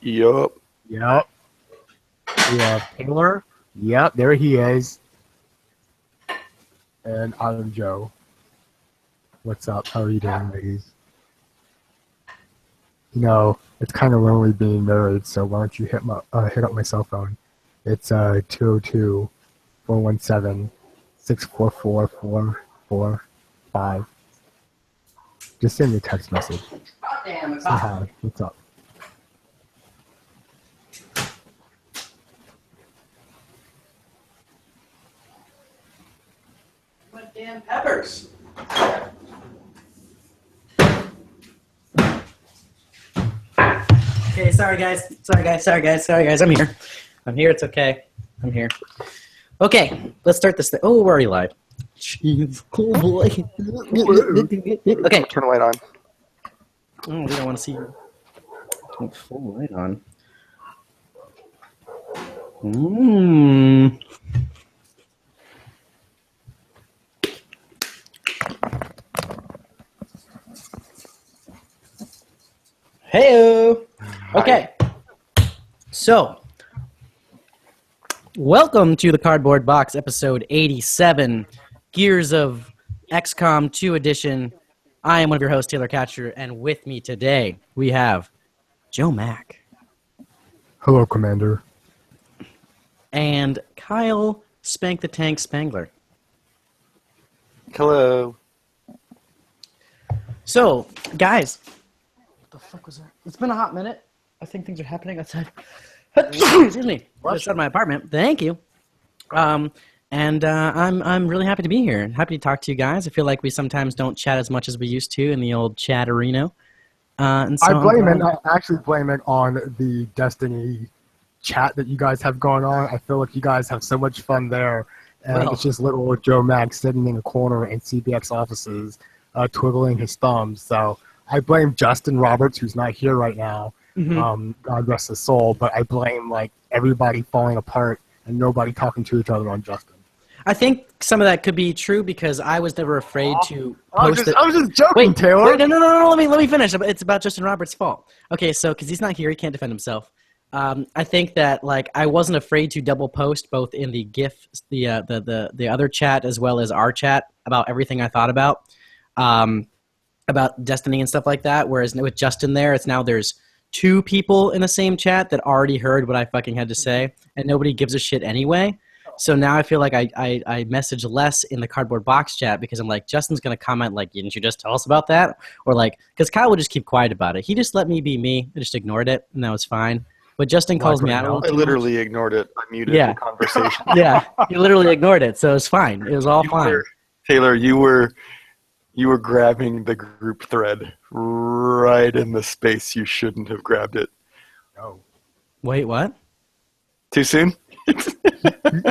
Yup. Yep. We have Taylor. Yep, there he is. And I'm Joe. What's up? How are you doing, ladies? You know, it's kind of lonely being married, so why don't you hit up my cell phone? It's 202-417-644-445. Just send me a text message. Goddamn, it's Say hi. What's up? what damn peppers. Okay, sorry guys. I'm here. It's okay. I'm here. Okay, let's start this thing. Oh, we're already live. Jeez, cool boy. Okay. Turn the light on. Oh, we don't want to see you. Turn full light on. Hey-o. Okay. So, welcome to the Cardboard Box, episode 87, Gears of XCOM 2 edition. I am one of your hosts, Taylor Catcher, and with me today, we have Joe Mack. Hello, Commander. And Kyle Spank the Tank Spangler. Hello. So, guys, what the fuck was that? It's been a hot minute. I think things are happening outside. Excuse me. Outside my apartment. Thank you. I'm really happy to be here. Happy to talk to you guys. I feel like we sometimes don't chat as much as we used to in the old chatterino. And so I actually blame it on the Destiny chat that you guys have going on. I feel like you guys have so much fun there. And it's just little Joe Max sitting in a corner in CBx offices, twiddling his thumbs. So I blame Justin Roberts, who's not here right now. Mm-hmm. God rest his soul. But I blame like everybody falling apart and nobody talking to each other on Justin. I think some of that could be true because I was never afraid to post it. I was just joking, Taylor. Wait, no. Let me finish. It's about Justin Roberts' fault. Okay, so because he's not here, he can't defend himself. I think that like I wasn't afraid to double post both in the GIF, the other chat as well as our chat about everything I thought about Destiny and stuff like that. Whereas with Justin there, it's now there's two people in the same chat that already heard what I fucking had to say, and nobody gives a shit anyway. So now I feel like I message less in the Cardboard Box chat because I'm like, Justin's going to comment like, didn't you just tell us about that? Or like, because Kyle would just keep quiet about it. He just let me be me. I just ignored it, and that was fine. But Justin calls me out. I literally ignored it. I muted the conversation. Yeah, he literally ignored it, so it was fine. It was all fine. Taylor, you were grabbing the group thread right in the space you shouldn't have grabbed it. No. Wait, what? Too soon? He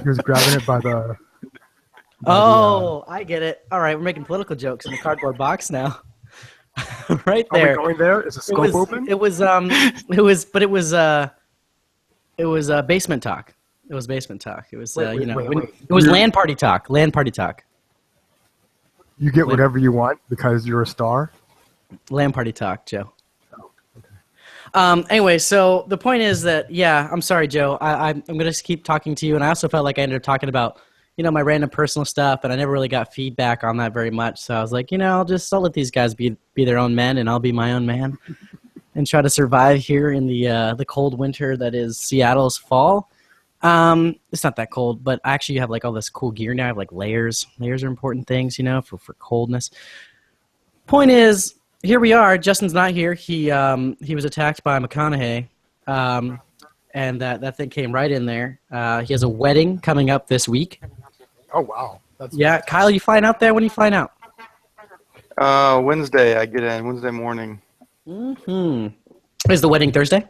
was grabbing it by the... I get it. All right, we're making political jokes in the Cardboard Box now. Right there. Are we going there? Is the scope open? It was basement talk. It was basement talk. It was it was LAN party talk. LAN party talk. You get whatever you want because you're a star? LAN party talk, Joe. Oh, okay. Anyway, so the point is that, yeah, I'm sorry, Joe. I'm going to keep talking to you, and I also felt like I ended up talking about, my random personal stuff, and I never really got feedback on that very much. So I was like, I'll let these guys be their own men, and I'll be my own man, and try to survive here in the cold winter that is Seattle's fall. It's not that cold, but I actually have like all this cool gear now. I have like layers. Layers are important things, for coldness. Point is, here we are. Justin's not here. He was attacked by McConaughey, and that thing came right in there. He has a wedding coming up this week. Oh wow! Yeah, Kyle, you flying out there? When are you flying out? Wednesday. I get in Wednesday morning. Mm-hmm. Is the wedding Thursday?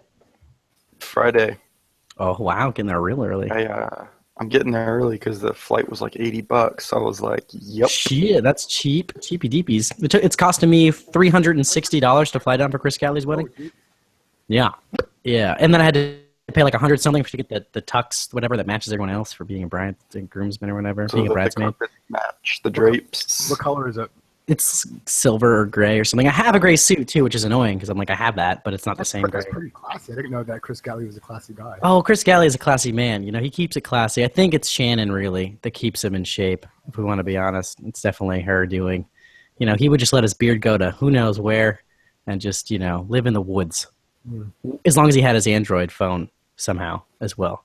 Friday. Oh wow, getting there real early. I'm getting there early because the flight was like $80. I was like, yep. Shit, that's cheap. Cheapy deepies. It's costing me $360 to fly down for Chris Catley's wedding. Yeah. And then I had to pay like $100 something to get the tux, whatever that matches everyone else for being a bride and groomsman or whatever. So being a bridesmaid. The match the drapes. What color is it? it's silver or gray or something. I have a gray suit too, which is annoying because I'm like I have that, but it's not the same gray. That's pretty classy. I didn't know that Chris Galley was a classy guy. Oh, Chris Galley is a classy man. You know, he keeps it classy. I think it's Shannon really that keeps him in shape. If we want to be honest, it's definitely her doing. You know, he would just let his beard go to who knows where, and just live in the woods. As long as he had his Android phone somehow as well.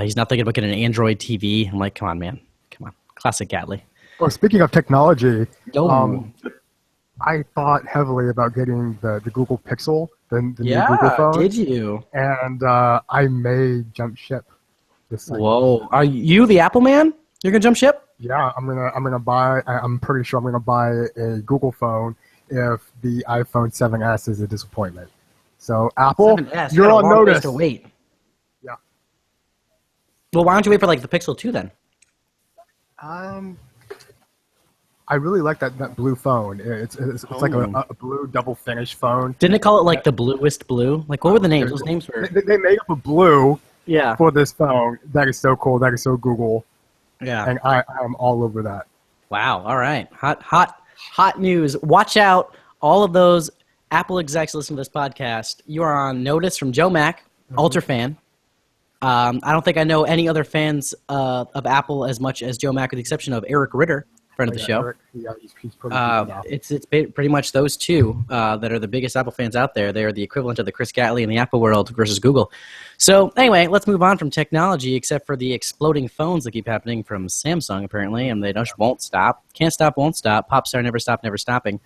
He's not thinking about getting an Android TV. I'm like, come on, man. Come on. Classic Gatley. Well, speaking of technology, I thought heavily about getting the Google Pixel, the new Google phone. Did you? And I may jump ship this thing. Whoa. Are you the Apple man? You're going to jump ship? Yeah, I'm pretty sure I'm gonna buy a Google phone if the iPhone 7s is a disappointment. So Apple, 7S, you're on notice. To wait. Yeah. Well, why don't you wait for like the Pixel 2 then? I really like that blue phone. It's like a blue double finish phone. Didn't it call it like the bluest blue? Like what were the names? Those names were. They made up a blue. Yeah. For this phone, that is so cool. That is so Google. Yeah. And I'm all over that. Wow. All right. Hot news. Watch out, all of those Apple execs listen to this podcast. You are on notice from Joe Mack, ultra fan. I don't think I know any other fans of Apple as much as Joe Mack, with the exception of Eric Ritter, friend of the show. Eric, he's pretty good it's pretty much those two that are the biggest Apple fans out there. They are the equivalent of the Chris Gatley in the Apple world versus Google. So anyway, let's move on from technology, except for the exploding phones that keep happening from Samsung, apparently, and they just won't stop. Can't stop, won't stop. Pop star, never stop, never stopping.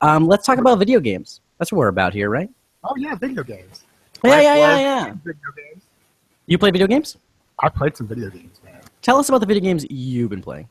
Let's talk about video games. That's what we're about here, right? Oh, yeah, video games. Yeah. Video games. You play video games? I played some video games, man. Tell us about the video games you've been playing.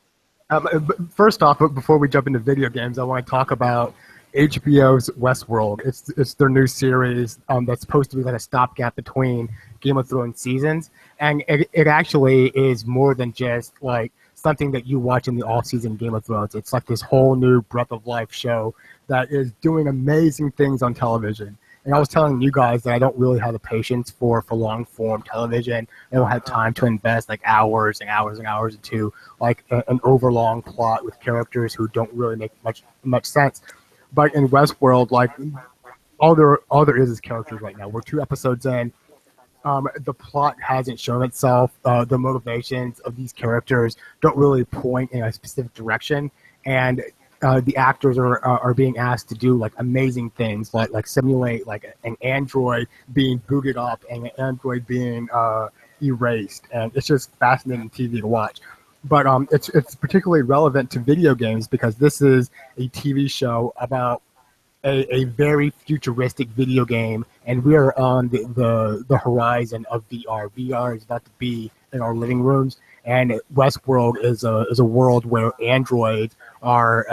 First off, before we jump into video games, I want to talk about HBO's WestWorld. It's their new series that's supposed to be like a stopgap between Game of Thrones seasons, and it actually is more than just like something that you watch in the all-season Game of Thrones. It's like this whole new breath of life show that is doing amazing things on television. And I was telling you guys that I don't really have the patience for long-form television. I don't have time to invest like hours and hours and hours into like an overlong plot with characters who don't really make much sense. But in Westworld, like all there is characters right now. We're 2 episodes in. The plot hasn't shown itself. The motivations of these characters don't really point in a specific direction, and the actors are being asked to do like amazing things, like simulate like an android being booted up and an android being erased, and it's just fascinating TV to watch. But it's particularly relevant to video games because this is a TV show about a very futuristic video game, and we are on the horizon of VR. VR is about to be in our living rooms, and Westworld is a world where androids are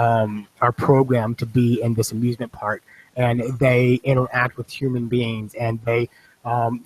programmed to be in this amusement park, and they interact with human beings, and they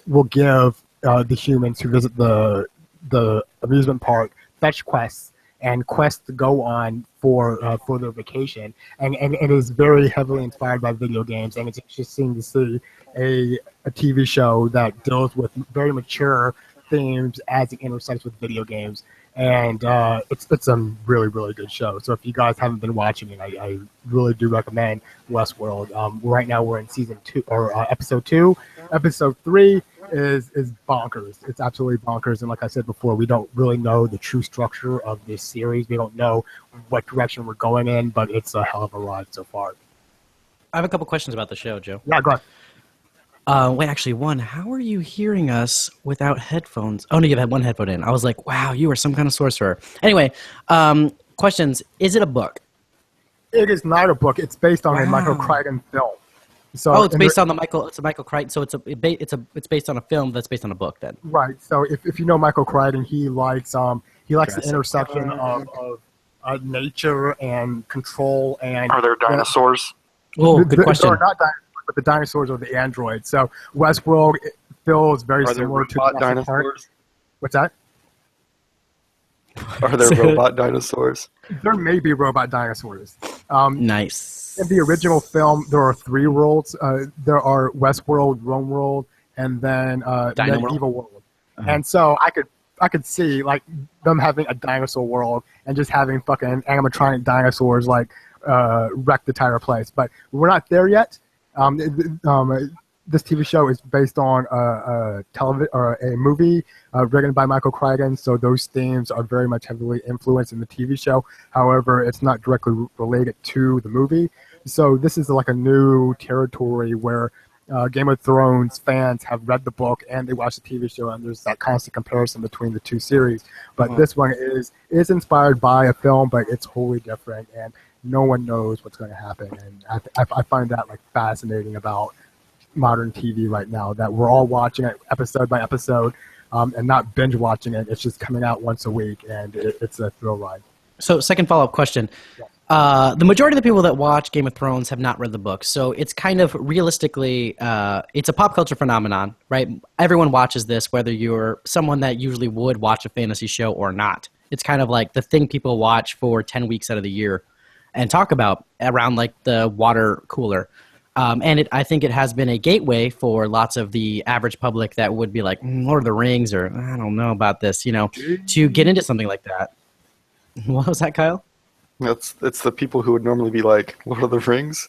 will give the humans who visit the amusement park fetch quests and quests to go on for their vacation, and it is very heavily inspired by video games, and it's interesting to see a TV show that deals with very mature themes as it intersects with video games, and it's a really, really good show. So if you guys haven't been watching it, I really do recommend Westworld. Right now we're in season 2 or episode 2. Episode 3 is bonkers. It's absolutely bonkers, and like I said before, we don't really know the true structure of this series. We don't know what direction we're going in, but it's a hell of a ride so far. I have a couple questions about the show, Joe. Yeah, go ahead. Wait, actually, one. How are you hearing us without headphones? Oh, no, you've had one headphone in. I was like, wow, you are some kind of sorcerer. Anyway, questions. Is it a book? It is not a book. It's based on a Michael Crichton film. So it's based on the Michael. It's a Michael Crichton. So it's based on a film that's based on a book. Then right. So if you know Michael Crichton, he likes the intersection of nature and control. And are there dinosaurs? Oh, good question. There are not dinosaurs, but the dinosaurs are the androids. So Westworld feels very similar to Jurassic dinosaurs? Park. What's that? Are there robot dinosaurs? There may be robot dinosaurs. Nice. In the original film, there are 3 worlds. There are Westworld, RomeWorld, and then Medieval World. Uh-huh. And so I could see like them having a dinosaur world and just having fucking animatronic dinosaurs like wreck the entire place. But we're not there yet. This TV show is based on a movie written by Michael Crichton, so those themes are very much heavily influenced in the TV show. However, it's not directly related to the movie. So this is like a new territory where Game of Thrones fans have read the book and they watch the TV show, and there's that constant comparison between the two series. But this one is inspired by a film, but it's wholly different, and no one knows what's going to happen. And I find that like fascinating about modern TV right now, that we're all watching it episode by episode and not binge watching it. It's just coming out once a week, and it's a thrill ride. So second follow-up question. Yeah. The majority of the people that watch Game of Thrones have not read the book, so it's kind of realistically, it's a pop culture phenomenon, right? Everyone watches this, whether you're someone that usually would watch a fantasy show or not. It's kind of like the thing people watch for 10 weeks out of the year and talk about around like the water cooler. And I think it has been a gateway for lots of the average public that would be like, Lord of the Rings, or I don't know about this, to get into something like that. What was that, Kyle? It's the people who would normally be like, Lord of the Rings?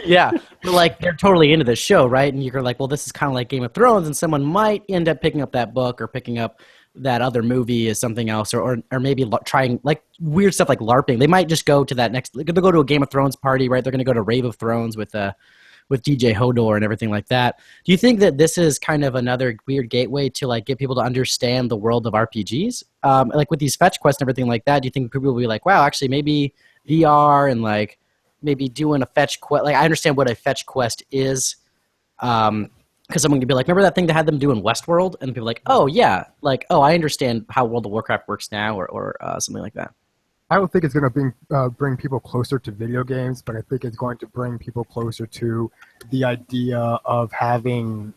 Yeah, but like they're totally into this show, right? And you're like, well, this is kind of like Game of Thrones, and someone might end up picking up that book or picking up that other movie as something else, or maybe trying like weird stuff like LARPing. They might just go to that next. They'll go to a Game of Thrones party, right? They're going to go to Rave of Thrones with DJ Hodor and everything like that. Do you think that this is kind of another weird gateway to like get people to understand the world of RPGs? Like with these fetch quests and everything like that, do you think people will be like, wow, actually maybe VR and like maybe doing a fetch quest? Like I understand what a fetch quest is. Because someone could be like, remember that thing that had them do in Westworld? And people are like, oh, yeah. Like, oh, I understand how World of Warcraft works now or something like that. I don't think it's going to bring people closer to video games, but I think it's going to bring people closer to the idea of having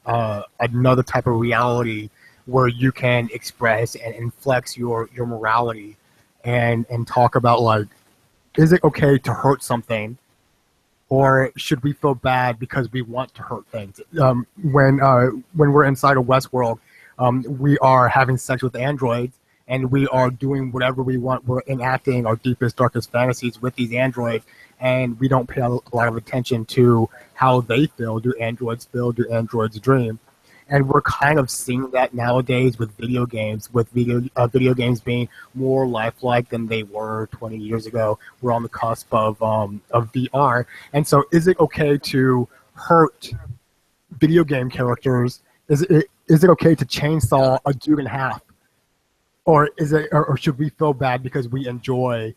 another type of reality where you can express and flex your morality and talk about, like, is it okay to hurt something? Or should we feel bad because we want to hurt things? When we're inside of Westworld, we are having sex with androids, and we are doing whatever we want. We're enacting our deepest, darkest fantasies with these androids, and we don't pay a lot of attention to how they feel. Do androids feel? Do androids dream? And we're kind of seeing that nowadays with video games, with video games being more lifelike than they were 20 years ago. We're on the cusp of VR. And so is it okay to hurt video game characters? Is it okay to chainsaw a dude in half? Or should we feel bad because we enjoy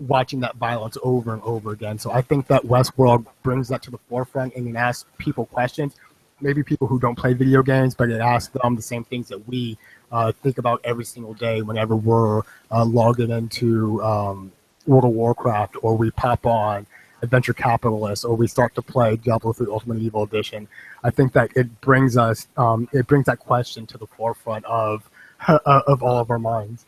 watching that violence over and over again? So I think that Westworld brings that to the forefront and it asks people questions. Maybe people who don't play video games, but it asks them the same things that we think about every single day whenever we're logging into World of Warcraft, or we pop on Adventure Capitalist, or we start to play Diablo 3 Ultimate Evil Edition. I think that it brings that question to the forefront of all of our minds.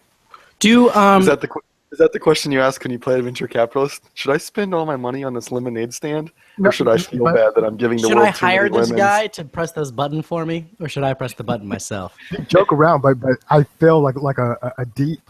Is that the question you ask when you play Adventure Capitalist? Should I spend all my money on this lemonade stand? Or should I feel bad that I'm giving the world too many Should I hire this lemons? guy to press this button for me? Or should I press the button myself? You joke around, but I feel like a deep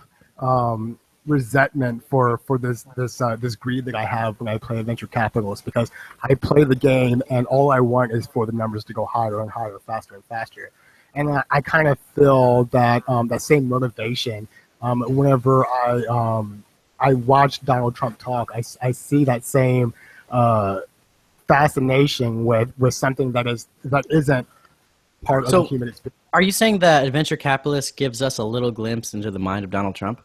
resentment for this greed that I have when I play Adventure Capitalist, because I play the game and all I want is for the numbers to go higher and higher, faster and faster. And I kind of feel that that same motivation whenever I watch Donald Trump talk. I see that same fascination with something that isn't part of the human experience. Are you saying that Adventure Capitalist gives us a little glimpse into the mind of Donald Trump?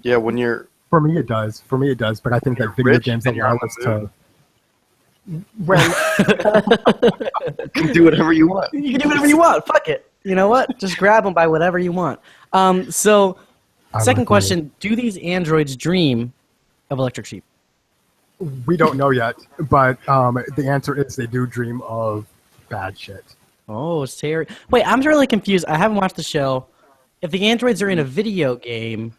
Yeah, when you're... For me, it does. But I think that video games allow us to... Well, you can do whatever you want. You can do whatever you want. Fuck it. You know what? Just grab them by whatever you want. Second question, do these androids dream of electric sheep? We don't know yet, but the answer is they do dream of bad shit. Oh, it's Terry. Wait, I'm really confused. I haven't watched the show. If the androids are in a video game...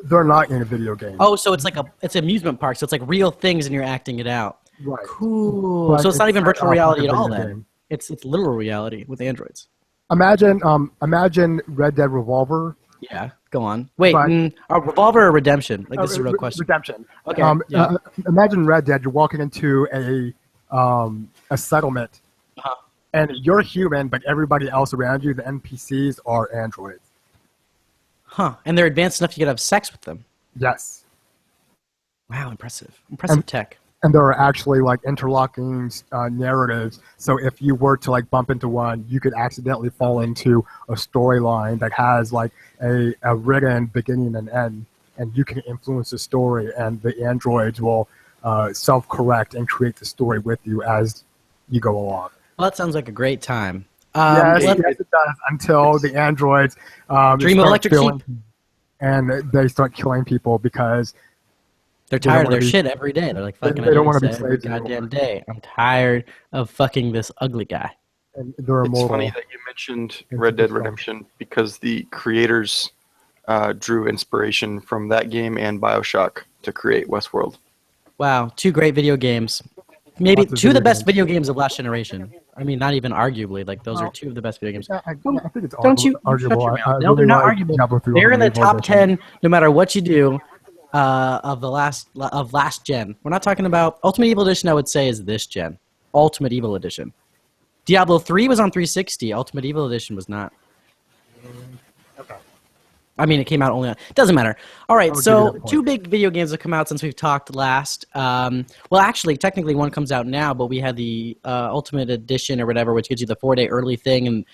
They're not in a video game. Oh, so it's like it's an amusement park, so it's like real things and you're acting it out. Right. Cool. But so it's not even virtual reality at all then. Game. It's literal reality with androids. Imagine Red Dead Revolver Yeah, go on. Wait, But- a Revolver or Redemption? Like, this is a real question. Redemption. Okay, yeah. Imagine Red Dead. You're walking into a settlement, Uh-huh. and you're human, but everybody else around you, the NPCs, are androids. Huh, and they're advanced enough you could have sex with them. Yes. Wow, impressive. Impressive tech. And there are actually like interlocking narratives. So if you were to like bump into one, you could accidentally fall into a storyline that has like a written beginning and end, and you can influence the story. And the androids will self-correct and create the story with you as you go along. Well, that sounds like a great time. Yes, it does. Until the androids Dream of Electric Sheep, and they start killing people because. They're tired of their shit every day. They're like, fucking, they don't want to be every slaves goddamn day. I'm tired of fucking this ugly guy. And they're It's immortal. funny that you mentioned Red Dead Redemption because the creators drew inspiration from that game and BioShock to create Westworld. Wow, 2 great video games. Maybe Lots of 2 of the video best video games of last generation. I mean, not even arguably. Like, those are 2 of the best video games. I think it's Don't you arguable. shut your mouth. I No, they're really not like arguable. Diablo 3 They're in the Original top Edition. 10 no matter what you do of last gen. We're not talking about Ultimate Evil Edition. I would say is this gen. Ultimate Evil Edition. Diablo 3 was on 360. Ultimate Evil Edition was not. Okay. I mean, it came out only on... Doesn't matter. All right, I'll give so you that point. 2 big video games have come out since we've talked last. Well, actually, technically one comes out now, but we had the Ultimate Edition or whatever, which gives you the 4-day early thing, and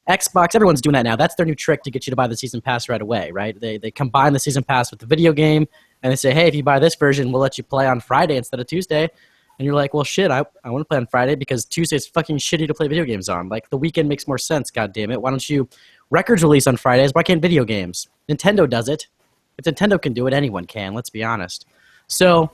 Xbox, everyone's doing that now. That's their new trick to get you to buy the season pass right away, right? They combine the season pass with the video game, and they say, hey, if you buy this version, we'll let you play on Friday instead of Tuesday. And you're like, well, shit, I want to play on Friday because Tuesday's fucking shitty to play video games on. Like, the weekend makes more sense, goddammit. Why don't you... Records release on Fridays, why can't video games? Nintendo does it. If Nintendo can do it, anyone can, let's be honest. So...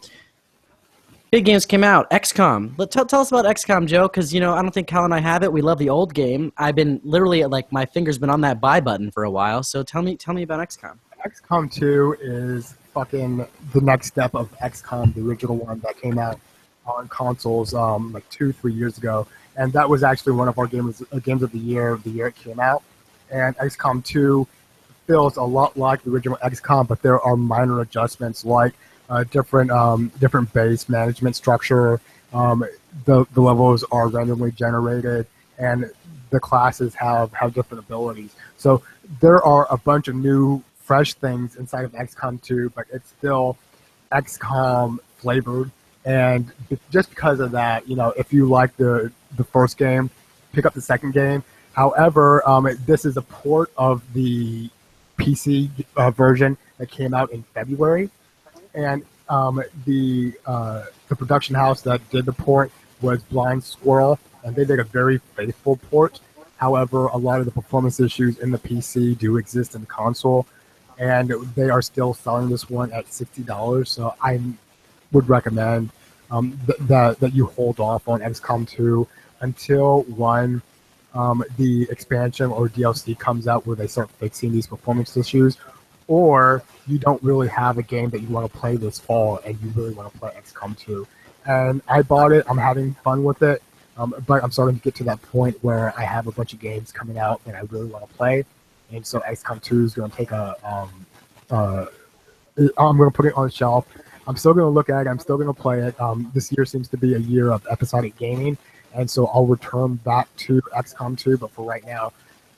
big games came out. XCOM. Tell us about XCOM, Joe, because, I don't think Cal and I have it. We love the old game. I've been literally, like, my finger's been on that buy button for a while, so tell me about XCOM. XCOM 2 is fucking the next step of XCOM, the original one that came out on consoles like 2-3 years ago. And that was actually one of our games of the year it came out. And XCOM 2 feels a lot like the original XCOM, but there are minor adjustments like different base management structure. The levels are randomly generated, and the classes have different abilities. So there are a bunch of new, fresh things inside of XCOM 2, but it's still XCOM flavored. And just because of that, if you like the first game, pick up the second game. However, this is a port of the PC version that came out in February. And the production house that did the port was Blind Squirrel, and they did a very faithful port. However, a lot of the performance issues in the PC do exist in the console, and they are still selling this one at $60. So I would recommend that you hold off on XCOM 2 until the expansion or DLC comes out where they start fixing these performance issues, or you don't really have a game that you want to play this fall and you really want to play XCOM 2. And I bought it. I'm having fun with it. But I'm starting to get to that point where I have a bunch of games coming out that I really want to play. And so XCOM 2 is going to take I'm going to put it on the shelf. I'm still going to look at it. I'm still going to play it. This year seems to be a year of episodic gaming. And so I'll return back to XCOM 2. But for right now,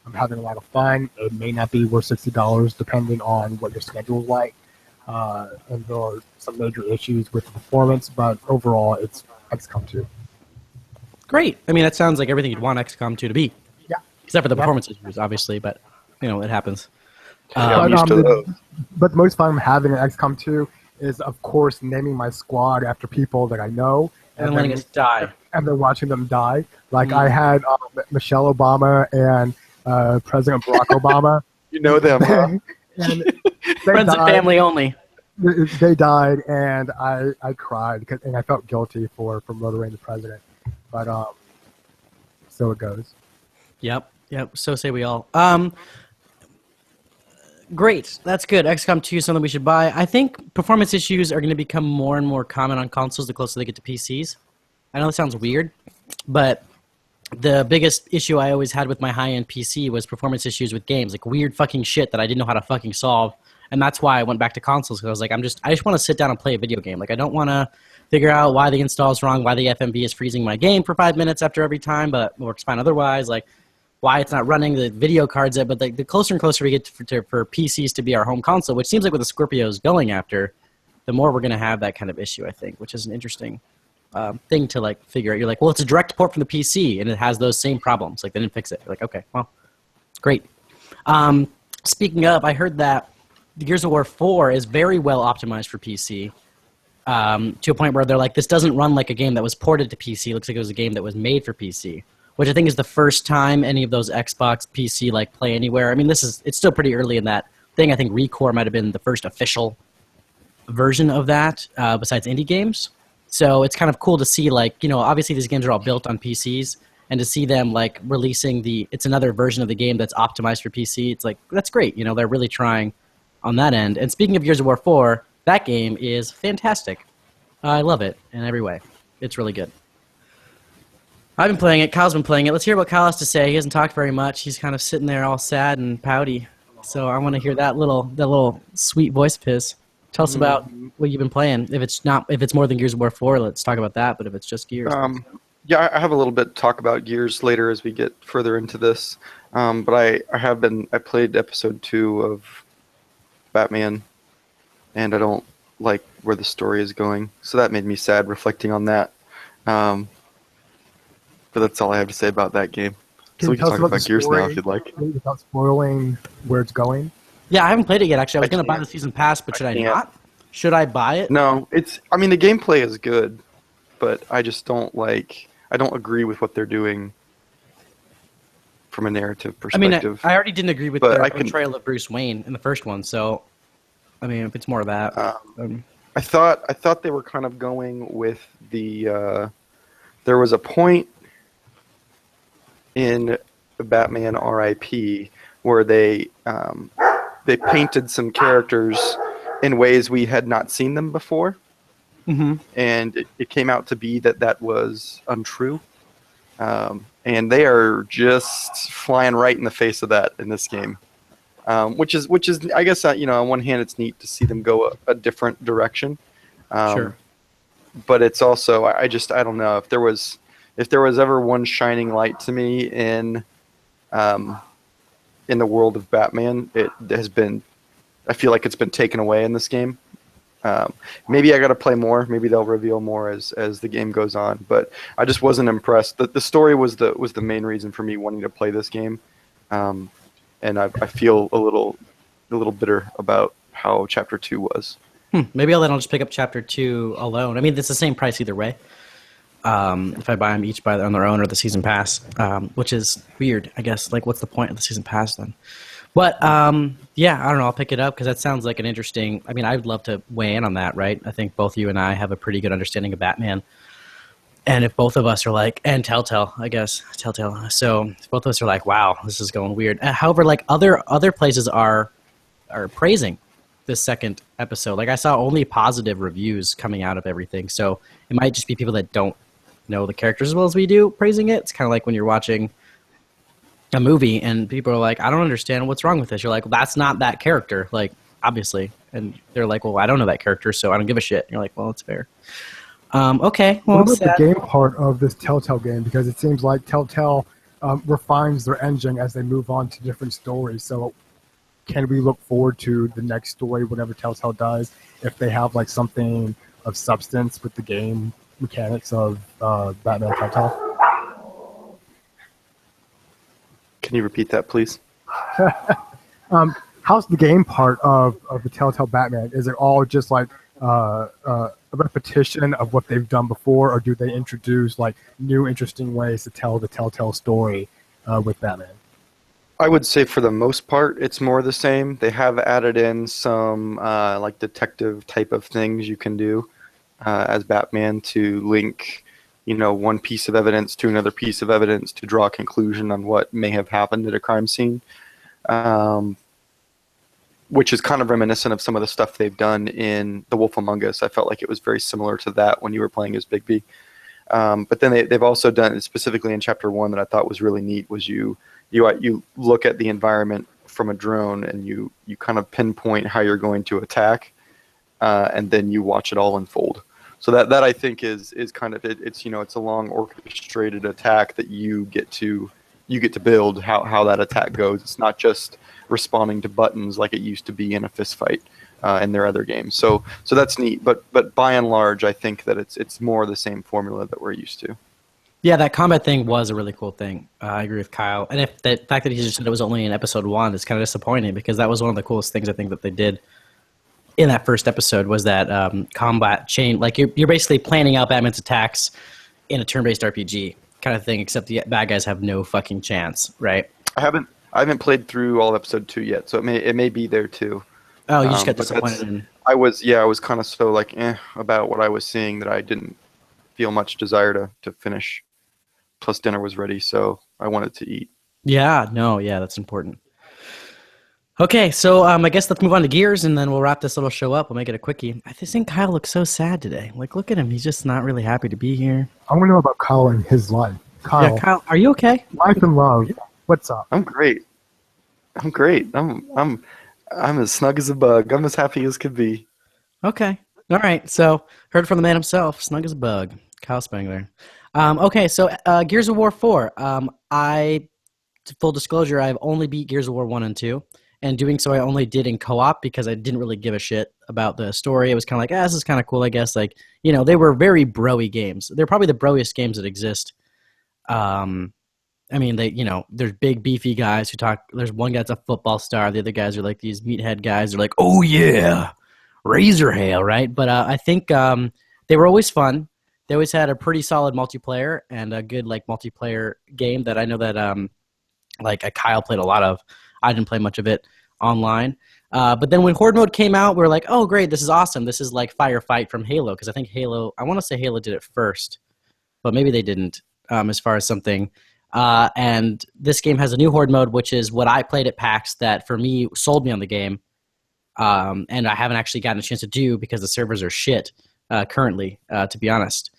I'm having a lot of fun. It may not be worth $60 depending on what your schedule is like. And there are some major issues with the performance. But overall, it's XCOM 2. Great. I mean, that sounds like everything you'd want XCOM 2 to be. Yeah. Except for the performance issues, obviously, but, it happens. I'm used to those. But the most fun I'm having in XCOM 2 is, of course, naming my squad after people that I know. And letting us die. And then watching them die. Like I had Michelle Obama and President Barack Obama. You know them, huh? And Friends and family only. They died, and I cried, and I felt guilty for murdering the president. But so it goes. Yep. So say we all. Great. That's good. XCOM 2 is something we should buy. I think performance issues are going to become more and more common on consoles the closer they get to PCs. I know that sounds weird, but the biggest issue I always had with my high-end PC was performance issues with games, like weird fucking shit that I didn't know how to fucking solve. And that's why I went back to consoles, because I was like, I just want to sit down and play a video game. Like, I don't want to figure out why the install is wrong, why the FMV is freezing my game for 5 minutes after every time, but it works fine otherwise. Like, why it's not running the video cards. But the closer and closer we get for PCs to be our home console, which seems like what the Scorpio is going after, the more we're going to have that kind of issue, I think, which is an interesting thing to like figure out. You're like, well, it's a direct port from the PC, and it has those same problems. Like, they didn't fix it. You're like, okay, well, great. Speaking of, I heard that Gears of War 4 is very well optimized for PC, to a point where they're like, this doesn't run like a game that was ported to PC. It looks like it was a game that was made for PC, which I think is the first time any of those Xbox PC like Play Anywhere. I mean, it's still pretty early in that thing. I think ReCore might have been the first official version of that, besides indie games. So it's kind of cool to see, like, you know, obviously these games are all built on PCs, and to see them like releasing it's another version of the game that's optimized for PC. It's like, that's great. You know, they're really trying on that end. And speaking of Gears of War 4, that game is fantastic. I love it in every way. It's really good. I've been playing it. Kyle's been playing it. Let's hear what Kyle has to say. He hasn't talked very much. He's kind of sitting there all sad and pouty. So I want to hear that little sweet voice of his. Tell us about what you've been playing. If it's more than Gears of War 4, let's talk about that. But if it's just Gears, yeah, I have a little bit to talk about Gears later as we get further into this. But I played episode 2 of Batman, and I don't like where the story is going. So that made me sad reflecting on that. But that's all I have to say about that game. So we can talk about Gears now if you'd like. Without spoiling where it's going? Yeah, I haven't played it yet, actually. I was going to buy the season pass, but should I not? Should I buy it? No, the gameplay is good, but I just I don't agree with what they're doing from a narrative perspective. I mean, I already didn't agree with their portrayal of Bruce Wayne in the first one, so, I mean, if it's more of that. I thought they were kind of going with there was a point in Batman R.I.P. where they painted some characters in ways we had not seen them before, and it came out to be that was untrue, and they are just flying right in the face of that in this game, which is I guess on one hand it's neat to see them go a different direction, sure, but it's also I don't know if there was ever one shining light to me in the world of Batman, it has been. I feel like it's been taken away in this game. Maybe I got to play more. Maybe they'll reveal more as the game goes on. But I just wasn't impressed. The story was the main reason for me wanting to play this game, and I feel a little bitter about how Chapter 2 was. Maybe I'll just pick up Chapter 2 alone. I mean, it's the same price either way. If I buy them each on their own or the season pass, which is weird, I guess. Like, what's the point of the season pass then? But, yeah, I don't know. I'll pick it up because that sounds like an interesting... I mean, I'd love to weigh in on that, right? I think both you and I have a pretty good understanding of Batman. And if both of us are like... And Telltale, I guess. Telltale. So if both of us are like, wow, this is going weird. However, like, other places are praising this second episode. Like, I saw only positive reviews coming out of everything. So it might just be people that don't know the characters as well as we do praising it. It's kind of like when you're watching a movie and people are like, I don't understand what's wrong with this. You're like, well, that's not that character, like, obviously. And they're like, well, I don't know that character, so I don't give a shit. And you're like, well, it's fair. Okay. Well, what about the game part of this Telltale game? Because it seems like Telltale refines their engine as they move on to different stories. So can we look forward to the next story, whatever Telltale does, if they have like something of substance with the game mechanics of Batman Telltale? Can you repeat that, please? How's the game part of the Telltale Batman? Is it all just like a repetition of what they've done before, or do they introduce like new interesting ways to tell the Telltale story with Batman? I would say for the most part, it's more the same. They have added in some like detective type of things you can do as Batman to link, one piece of evidence to another piece of evidence to draw a conclusion on what may have happened at a crime scene, which is kind of reminiscent of some of the stuff they've done in The Wolf Among Us. I felt like it was very similar to that when you were playing as Bigby. But then they've also done, specifically in Chapter 1 that I thought was really neat, was you look at the environment from a drone and you kind of pinpoint how you're going to attack, and then you watch it all unfold. So that I think is kind of it's it's a long orchestrated attack that you get to build how that attack goes. It's not just responding to buttons like it used to be in a fist fight in their other games. So that's neat. But by and large, I think that it's more the same formula that we're used to. Yeah, that combat thing was a really cool thing. I agree with Kyle. And if the fact that he just said it was only in episode 1 is kind of disappointing, because that was one of the coolest things I think that they did in that first episode, was that combat chain. Like you're basically planning out Batman's attacks in a turn-based RPG kind of thing, except the bad guys have no fucking chance, right? I haven't played through all of episode 2 yet, so it may be there too. Oh, you just got disappointed. I was kind of so like about what I was seeing that I didn't feel much desire to finish. Plus dinner was ready, so I wanted to eat. Yeah, that's important. Okay, so I guess let's move on to Gears, and then we'll wrap this little show up. We'll make it a quickie. I just think Kyle looks so sad today. Like, look at him. He's just not really happy to be here. I want to know about Kyle and his life. Kyle, yeah, Kyle, are you okay? Life and love. What's up? I'm great. I'm as snug as a bug. I'm as happy as could be. Okay. All right. So, heard from the man himself, snug as a bug, Kyle Spengler. Okay, so Gears of War 4. Full disclosure, I've only beat Gears of War 1 and 2. And doing so, I only did in co-op because I didn't really give a shit about the story. It was kind of like, this is kind of cool, I guess. Like, they were very bro-y games. They're probably the bro-iest games that exist. I mean, there's big, beefy guys who talk. There's one guy that's a football star. The other guys are like these meathead guys. They're like, oh, yeah, Razor Hail, right? But I think they were always fun. They always had a pretty solid multiplayer and a good, multiplayer game that I know that, Kyle played a lot of. I didn't play much of it online. But then when Horde mode came out, we were like, oh, great, this is awesome. This is like Firefight from Halo, because I want to say Halo did it first, but maybe they didn't as far as something. And this game has a new Horde mode, which is what I played at PAX that, for me, sold me on the game. And I haven't actually gotten a chance to do because the servers are shit currently, to be honest.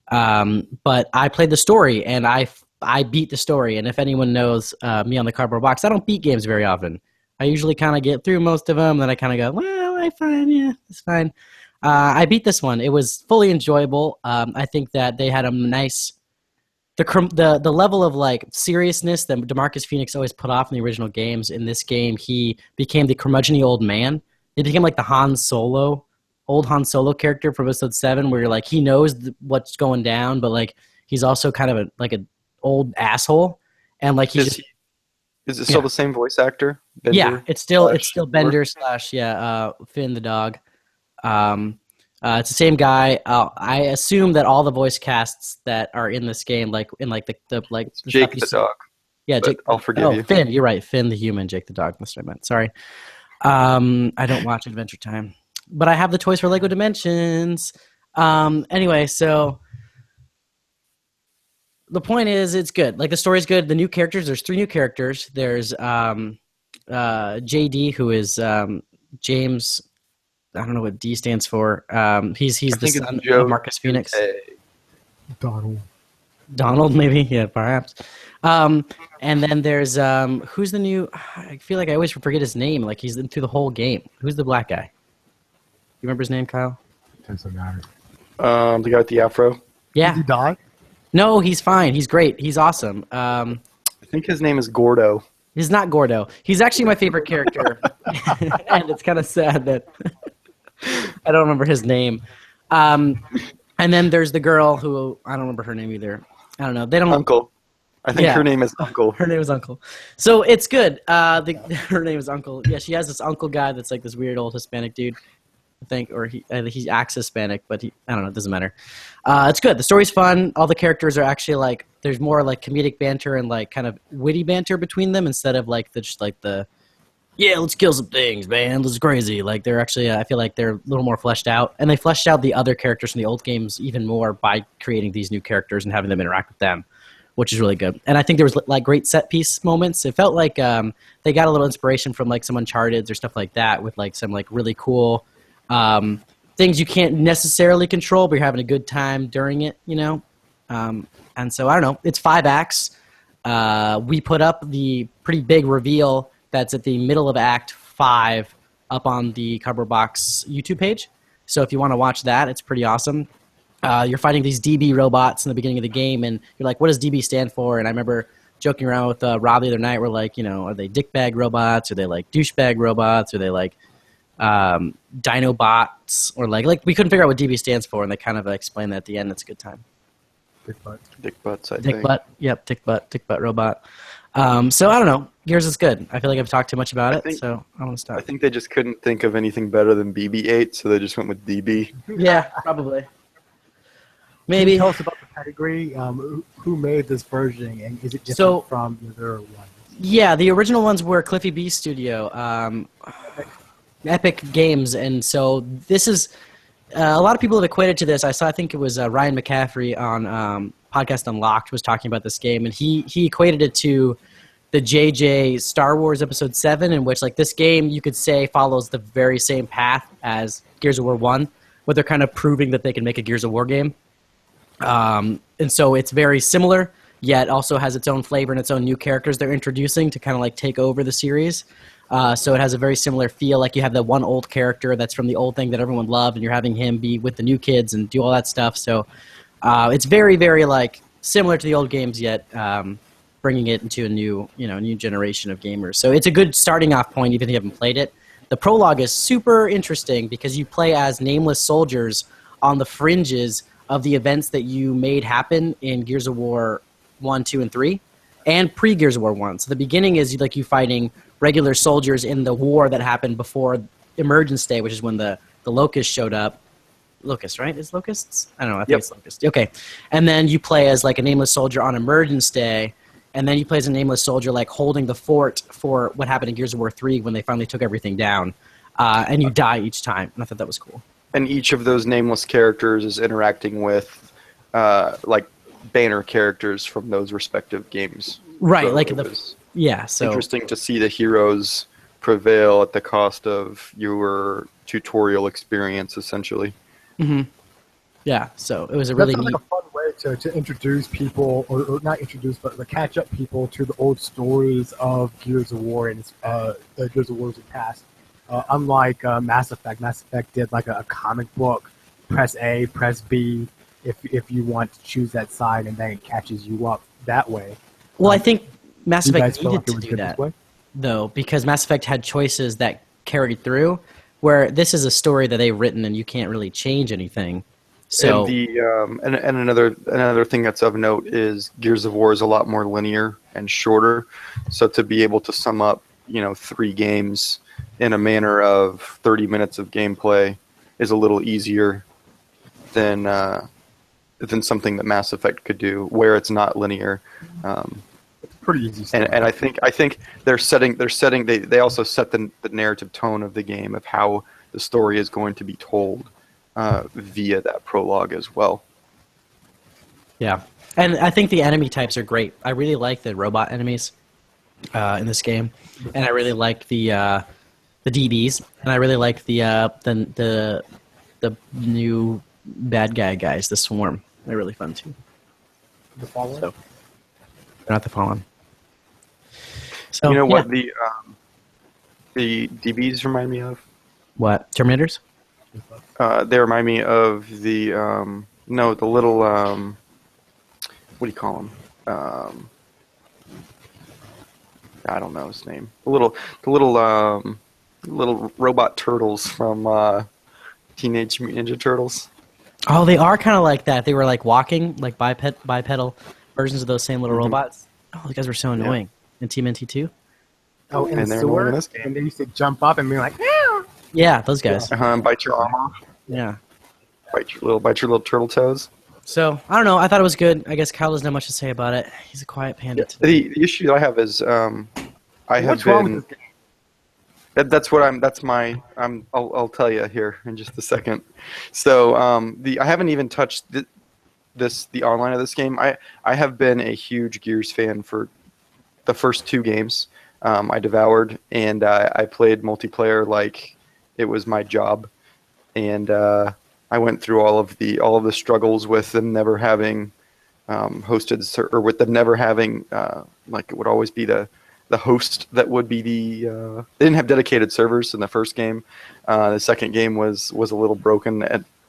But I played the story, and I beat the story, and if anyone knows me on the Cardboard Box, I don't beat games very often. I usually kind of get through most of them, then I kind of go, well, I'm fine, yeah, it's fine. I beat this one. It was fully enjoyable. I think that they had a nice... The level of, seriousness that DeMarcus Phoenix always put off in the original games, in this game, he became the curmudgeon-y old man. He became like the old Han Solo character from episode 7, where you're like, he knows what's going down, but, he's also kind of an old asshole, and is it still the same voice actor? Bender? Yeah, it's still Bender / Finn the dog. It's the same guy. I assume that all the voice casts that are in this game, the Jake the dog. Yeah, Jake. I'll forgive you. Finn, you're right. Finn the human, Jake the dog. That's what I meant. Sorry. I don't watch Adventure Time, but I have the toys for Lego Dimensions. Anyway, so. The point is, it's good. The story's good. The new characters, there's 3 new characters. There's JD, who is James. I don't know what D stands for. He's the son of Marcus Phoenix. Donald, maybe? Yeah, perhaps. And then there's who's the new? I feel like I always forget his name. He's through the whole game. Who's the black guy? You remember his name, Kyle? Doesn't matter. The guy with the afro. Yeah. Did he die? No, he's fine. He's great. He's awesome. I think his name is Gordo. He's not Gordo. He's actually my favorite character. And it's kind of sad that I don't remember his name. And then there's the girl who, I don't remember her name either. I don't know. They don't. Uncle. I think her name is Uncle. Her name is Uncle. So it's good. Her name is Uncle. Yeah, she has this uncle guy that's this weird old Hispanic dude. I think, or he acts Hispanic, but I don't know, it doesn't matter. It's good. The story's fun. All the characters are actually there's more comedic banter and kind of witty banter between them instead of yeah, let's kill some things, man. This is crazy. They're actually, I feel like they're a little more fleshed out, and they fleshed out the other characters from the old games even more by creating these new characters and having them interact with them, which is really good. And I think there was great set piece moments. It felt like they got a little inspiration from some Uncharted or stuff like that, with some really cool things you can't necessarily control, but you're having a good time during it, And so I don't know. It's 5 acts. We put up the pretty big reveal that's at the middle of Act 5 up on the Cardboard Box YouTube page. So if you want to watch that, it's pretty awesome. You're fighting these DB robots in the beginning of the game, and you're like, what does DB stand for? And I remember joking around with Rob the other night. We're like, are they dickbag robots? Are they like douchebag robots? Are they like Dinobots? Or like we couldn't figure out what DB stands for, and they kind of explained that at the end. It's a good time. Dick butt. Dick butts, I Dick think. butt. Yep, dick butt robot. So I don't know. Gears is good. I feel like I've talked too much about it, so I want to stop. I think they just couldn't think of anything better than BB-8, so they just went with DB. Yeah, probably. Maybe. Can you tell us about the pedigree? Who made this version, and is it different from the other ones? Yeah, the original ones were Cliffy B Studio, Epic Games, and so this is a lot of people have equated to this. I think it was Ryan McCaffrey on Podcast Unlocked was talking about this game, and he equated it to the JJ Star Wars Episode 7, in which like this game you could say follows the very same path as Gears of War 1, but they're kind of proving that they can make a Gears of War game. And so it's very similar, yet also has its own flavor and its own new characters they're introducing to kind of like take over the series. So it has a very similar feel. Like you have that one old character that's from the old thing that everyone loved, and you're having him be with the new kids and do all that stuff. So it's very, very like similar to the old games, yet bringing it into a new generation of gamers. So it's a good starting off point, even if you haven't played it. The prologue is super interesting because you play as nameless soldiers on the fringes of the events that you made happen in Gears of War 1, 2, and 3, and pre-Gears of War 1. So the beginning is like you fighting regular soldiers in the war that happened before Emergence Day, which is when the Locusts showed up. Locusts, right? Is Locusts? I don't know. I think it's Locusts. Okay. And then you play as like a nameless soldier on Emergence Day, and then you play as a nameless soldier like holding the fort for what happened in Gears of War 3 when they finally took everything down. And you die each time. And I thought that was cool. And each of those nameless characters is interacting with like banner characters from those respective games. Right, So like it the was so interesting to see the heroes prevail at the cost of your tutorial experience, essentially. yeah, so it was a really That sounds neat. like a fun way to introduce people, or not introduce, but to catch up people to the old stories of Gears of War and Gears of War's past. Unlike Mass Effect did like a comic book, press A, press B, if you want to choose that side, and then it catches you up that way. Well, I think Mass Do you Effect guys feel needed like it to was do good this that, way? though, because Mass Effect had choices that carried through, where this is a story that they've written and you can't really change anything. So And the and another thing that's of note is Gears of War is a lot more linear and shorter. So to be able to sum up, 3 games in a manner of 30 minutes of gameplay is a little easier than something that Mass Effect could do, where it's not linear. Pretty easy. And I think they also set the narrative tone of the game of how the story is going to be told via that prologue as well. yeah, and I think the enemy types are great. I really like the robot enemies in this game, and I really like the DBs, and I really like the new bad guys, the Swarm. They're really fun too. The following? So, they're not the Fallen. So, You know what yeah. the DBs remind me of? What, Terminators? They remind me of the the little what do you call them? I don't know his name. The little robot turtles from Teenage Mutant Ninja Turtles. Oh, they are kind of like that. They were like walking, like bipedal versions of those same little robots. Oh, those guys were so annoying. In Team NT2? Oh, in And the they're annoying in sewer, this game. and they used to jump up and be like, "Meow." Yeah, those guys. Bite your arm off. Yeah. Bite your little turtle toes. So, I don't know. I thought it was good. I guess Kyle doesn't have much to say about it. He's a quiet panda today. The issue I have is I have What's wrong been. with this game? I'll tell you here in just a second. So I haven't even touched the online of this game. I have been a huge Gears fan for the first 2 games. I devoured, and I played multiplayer like it was my job, and I went through all of the struggles with them never having hosted, or with them never having like it would always be the host that would be they didn't have dedicated servers in the first game. The second game was a little broken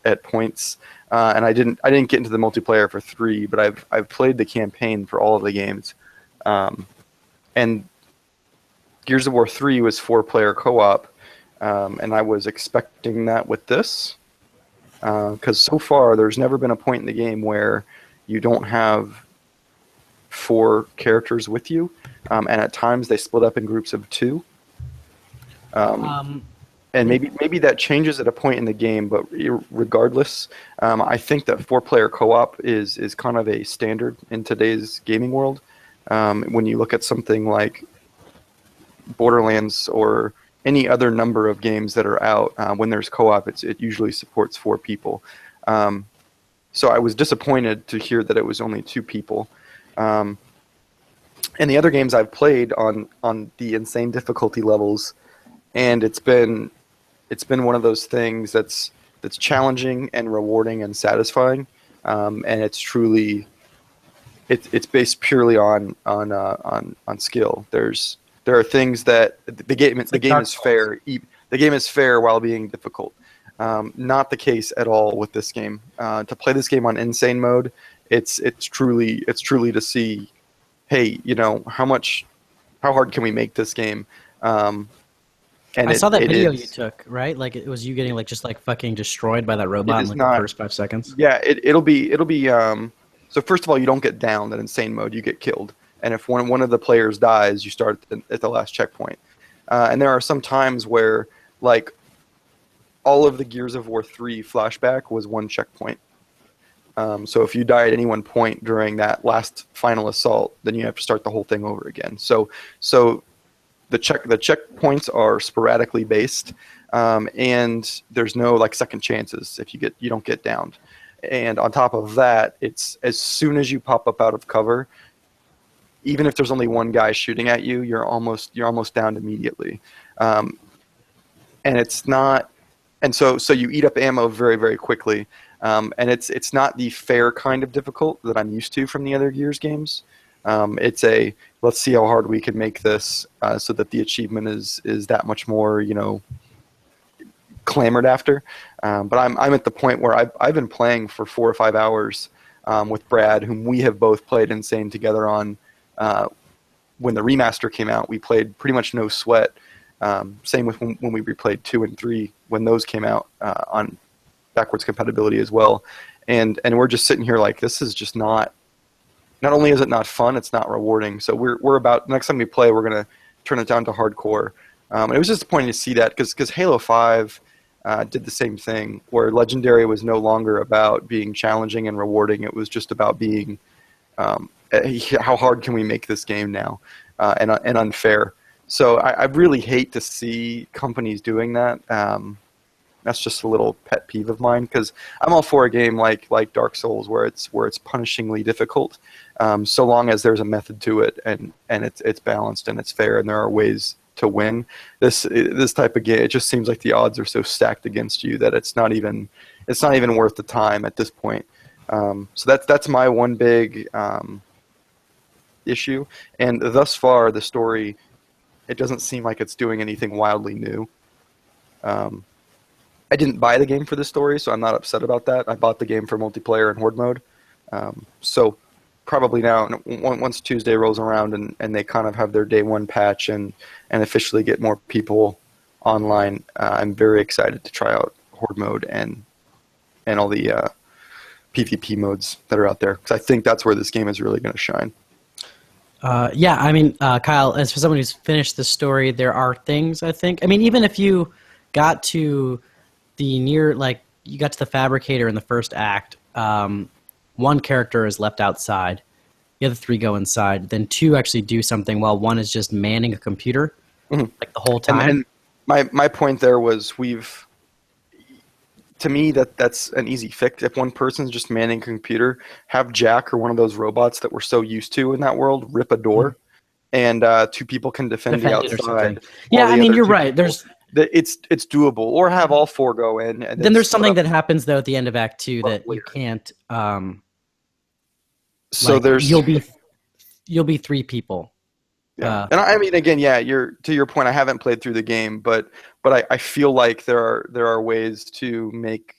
at points, and I didn't get into the multiplayer for 3, but I've played the campaign for all of the games, and Gears of War 3 was 4-player co-op, and I was expecting that with this, because so far there's never been a point in the game where you don't have 4 characters with you, and at times they split up in groups of 2. And maybe that changes at a point in the game, but regardless, I think that 4-player co-op is kind of a standard in today's gaming world. When you look at something like Borderlands or any other number of games that are out, when there's co-op, it usually supports 4 people. So I was disappointed to hear that it was only 2 people. And the other games I've played on the insane difficulty levels, and it's been one of those things that's challenging and rewarding and satisfying, and it's truly it's based purely on skill. There are things that the game is fair. The game is fair while being difficult. Not the case at all with this game. To play this game on insane mode, it's truly to see, hey, how hard can we make this game? And I saw that video you took, right? Like it was you getting just fucking destroyed by that robot in the first 5 seconds. Yeah, it'll be. So first of all, you don't get downed in insane mode; you get killed. And if one of the players dies, you start at the last checkpoint. And there are some times where, like, all of the Gears of War 3 flashback was 1 checkpoint. So if you die at any one point during that last final assault, then you have to start the whole thing over again. So the checkpoints are sporadically based, and there's no second chances if you don't get downed. And on top of that, it's as soon as you pop up out of cover, even if there's only one guy shooting at you, you're almost downed immediately. And it's not, and so you eat up ammo very, very quickly. And it's not the fair kind of difficult that I'm used to from the other Gears games. It's let's see how hard we can make this so that the achievement is that much more clamored after. But I'm at the point where I've been playing for 4 or 5 hours with Brad, whom we have both played Insane together on. When the remaster came out, we played pretty much no sweat. Same with when we replayed 2 and 3 when those came out on backwards compatibility as well. And we're just sitting here like, this is just not only is it not fun, it's not rewarding. So we're about, next time we play, we're going to turn it down to hardcore. And it was disappointing to see that because Halo 5 did the same thing, where Legendary was no longer about being challenging and rewarding. It was just about being how hard can we make this game now, and unfair. So I really hate to see companies doing that. That's just a little pet peeve of mine, because I'm all for a game like Dark Souls where it's punishingly difficult, so long as there's a method to it and it's balanced and it's fair and there are ways to win. This type of game, it just seems like the odds are so stacked against you that it's not even worth the time at this point. So that's my one big issue. And thus far, the story, it doesn't seem like it's doing anything wildly new. I didn't buy the game for the story, so I'm not upset about that. I bought the game for multiplayer and horde mode. So probably now, once Tuesday rolls around and they kind of have their day one patch and officially get more people online, I'm very excited to try out horde mode and all the PvP modes that are out there, because I think that's where this game is really going to shine. Yeah, I mean, Kyle, as for someone who's finished the story, there are things, I think. I mean, even if you got to you got to the fabricator in the first act, one character is left outside, the other 3 go inside, then 2 actually do something while 1 is just manning a computer, the whole time. And my point there was, to me, that's an easy fix. If one person's just manning a computer, have Jack or one of those robots that we're so used to in that world rip a door, and 2 people can defend the outside. Yeah, I mean, you're right. It's doable. Or have all 4 go in. And then there's something that happens though at the end of Act 2 that you can't. So like, there's you'll be 3 people. Yeah, and I mean, again, yeah, to your point. I haven't played through the game, but I feel like there are ways to make.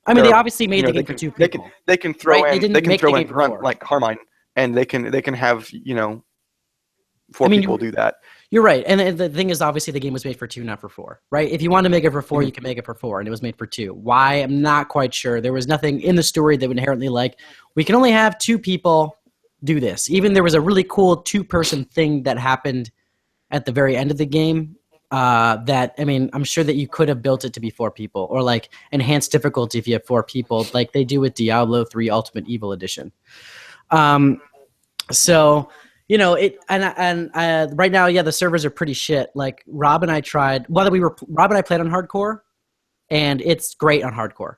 I mean, they obviously made the game for 2 people. They can throw right? in grunt like Carmine, and they can have 4 people do that. You're right, and the thing is, obviously, the game was made for 2, not for 4, right? If you want to make it for 4, you can make it for 4, and it was made for 2. Why? I'm not quite sure. There was nothing in the story that would inherently we can only have 2 people do this. Even there was a really cool 2-person thing that happened at the very end of the game. That, I mean, I'm sure that you could have built it to be 4 people, or like enhanced difficulty if you have 4 people, like they do with Diablo 3 Ultimate Evil Edition. So. Right now, yeah, the servers are pretty shit. Like Rob and I played on hardcore, and it's great on hardcore.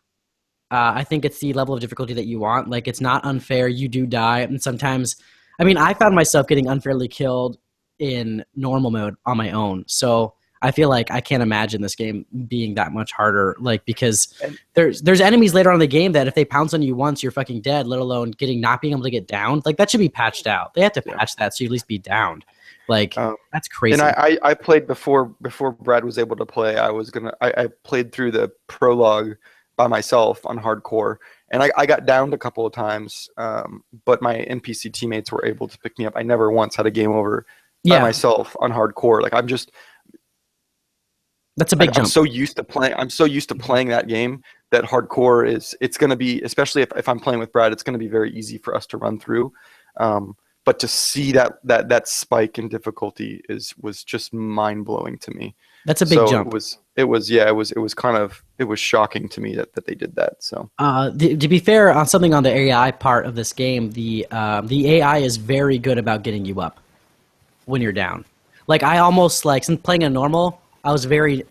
I think it's the level of difficulty that you want. Like, it's not unfair. You do die, and sometimes, I mean, I found myself getting unfairly killed in normal mode on my own. So I feel like I can't imagine this game being that much harder. Like, because there's enemies later on in the game that if they pounce on you once, you're fucking dead. Let alone not being able to get downed. Like, that should be patched out. They have to patch that so you at least be downed. Like, that's crazy. And I played before Brad was able to play. I played through the prologue by myself on hardcore, and I got downed a couple of times. But my NPC teammates were able to pick me up. I never once had a game over by myself on hardcore. Like, that's a big jump. I'm so used to playing that game that hardcore it's going to be, especially if I'm playing with Brad, it's going to be very easy for us to run through. But to see that spike in difficulty was just mind blowing to me. That's a big jump. It was shocking to me that they did that. So to be fair, on something on the AI part of this game, the AI is very good about getting you up when you're down. Like, I almost since playing a normal, I was very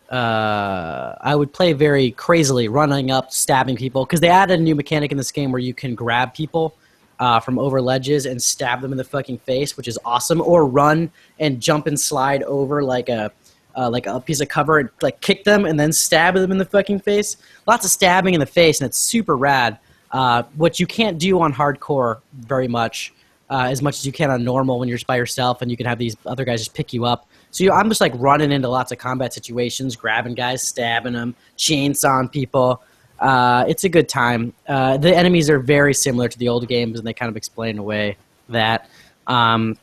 I would play very crazily, running up, stabbing people, because they added a new mechanic in this game where you can grab people from over ledges and stab them in the fucking face, which is awesome, or run and jump and slide over like a piece of cover and like kick them and then stab them in the fucking face. Lots of stabbing in the face, and it's super rad. What you can't do on hardcore very much, as much as you can on normal when you're just by yourself and you can have these other guys just pick you up. So I'm just like running into lots of combat situations, grabbing guys, stabbing them, chainsawing people. It's a good time. The enemies are very similar to the old games, and they kind of explain away that. And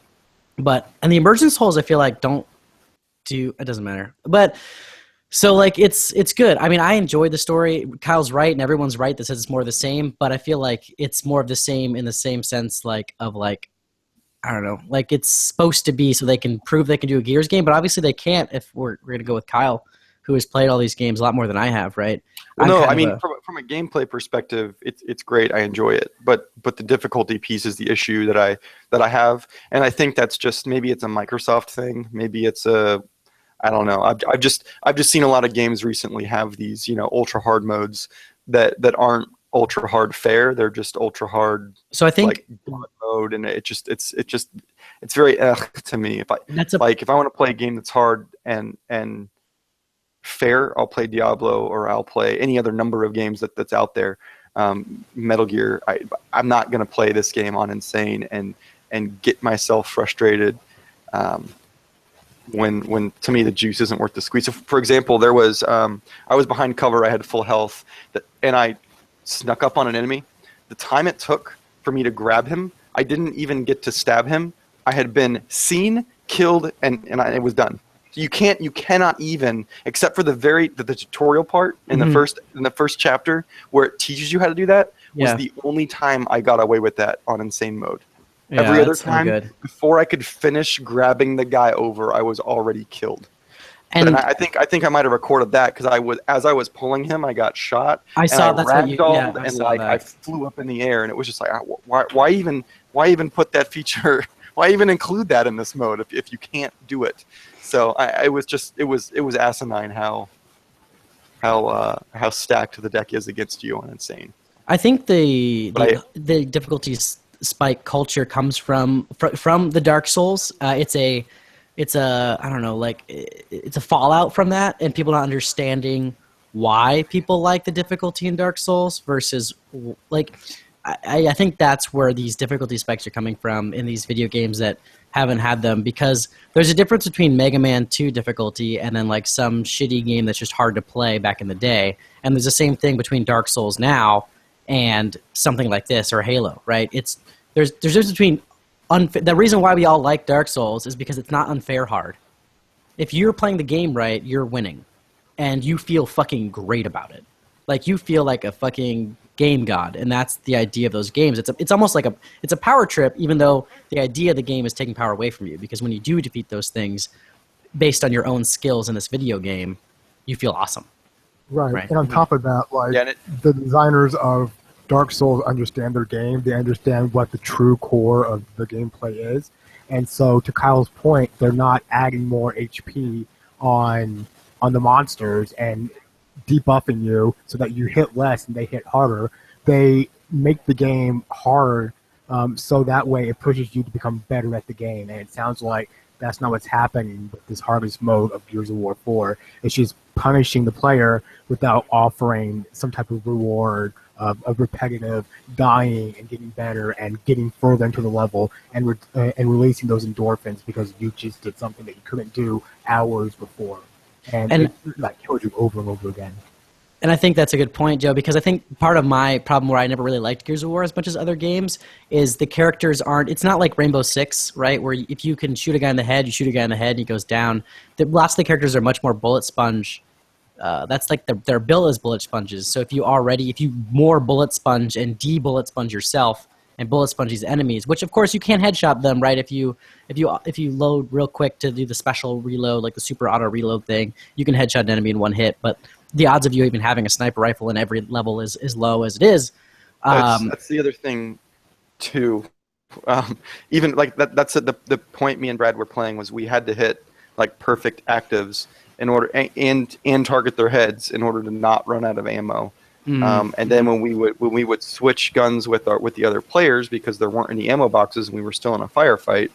the emergence holes, I feel like it doesn't matter. But so like it's good. I mean, I enjoyed the story. Kyle's right, and everyone's right that says it's more of the same. But I feel like it's more of the same in the same sense, I don't know, like it's supposed to be so they can prove they can do a Gears game, but obviously they can't if we're going to go with Kyle, who has played all these games a lot more than I have, right? Well, no, I mean, from a gameplay perspective, it's great. I enjoy it, but the difficulty piece is the issue that I have, and I think that's just maybe it's a Microsoft thing, maybe it's I don't know. I've just seen a lot of games recently have these ultra hard modes that aren't ultra hard fair. They're just ultra hard. So I think blood mode, and it's very to me. If I want to play a game that's hard and fair, I'll play Diablo, or I'll play any other number of games that's out there. Metal Gear. I'm not gonna play this game on insane and get myself frustrated. When to me the juice isn't worth the squeeze. So for example, there was I was behind cover. I had full health, and I snuck up on an enemy. The time it took for me to grab him, I didn't even get to stab him. I had been seen, killed, and it was done. So you cannot even, except for the tutorial part in the first chapter where it teaches you how to do that, was the only time I got away with that on insane mode. Yeah, every other time, before I could finish grabbing the guy over, I was already killed. And I think I might have recorded that because as I was pulling him, I got shot. I saw that's what you. Yeah, I flew up in the air, and it was just like, why even put that feature? Why even include that in this mode if you can't do it? So it was asinine how stacked the deck is against you on insane. I think the difficulty spike culture comes from the Dark Souls. It's a I don't know, like it's a fallout from that, and people not understanding why people like the difficulty in Dark Souls versus like I think that's where these difficulty spikes are coming from in these video games that haven't had them, because there's a difference between Mega Man 2 difficulty and then like some shitty game that's just hard to play back in the day. And there's the same thing between Dark Souls now and something like this or Halo, right? There's difference between the reason why we all like Dark Souls is because it's not unfair hard. If you're playing the game right, you're winning. And you feel fucking great about it. Like, you feel like a fucking game god, and that's the idea of those games. It's almost like it's a power trip, even though the idea of the game is taking power away from you, because when you do defeat those things based on your own skills in this video game, you feel awesome. Right. And on top of that, like, the designers of Dark Souls understand their game. They understand what the true core of the gameplay is. And so, to Kyle's point, they're not adding more HP on the monsters and debuffing you so that you hit less and they hit harder. They make the game hard, so that way it pushes you to become better at the game. And it sounds like that's not what's happening with this hardest mode of Gears of War 4. It's just punishing the player without offering some type of reward of repetitive dying and getting better and getting further into the level and releasing those endorphins because you just did something that you couldn't do hours before. And it like killed you over and over again. And I think that's a good point, Joe, because I think part of my problem where I never really liked Gears of War as much as other games is the characters aren't... It's not like Rainbow Six, right, where if you can shoot a guy in the head, you shoot a guy in the head and he goes down. Lots of the characters are much more bullet sponge. That's like their build is bullet sponges. So if you more bullet sponge and de-bullet sponge yourself and bullet sponge these enemies, which of course you can't headshot them, right? If you load real quick to do the special reload, like the super auto reload thing, you can headshot an enemy in one hit, but the odds of you even having a sniper rifle in every level is low as it is. That's the other thing, too. Even like that's the point me and Brad were playing was we had to hit like perfect actives in order and target their heads in order to not run out of ammo. And then when we would switch guns with the other players because there weren't any ammo boxes and we were still in a firefight,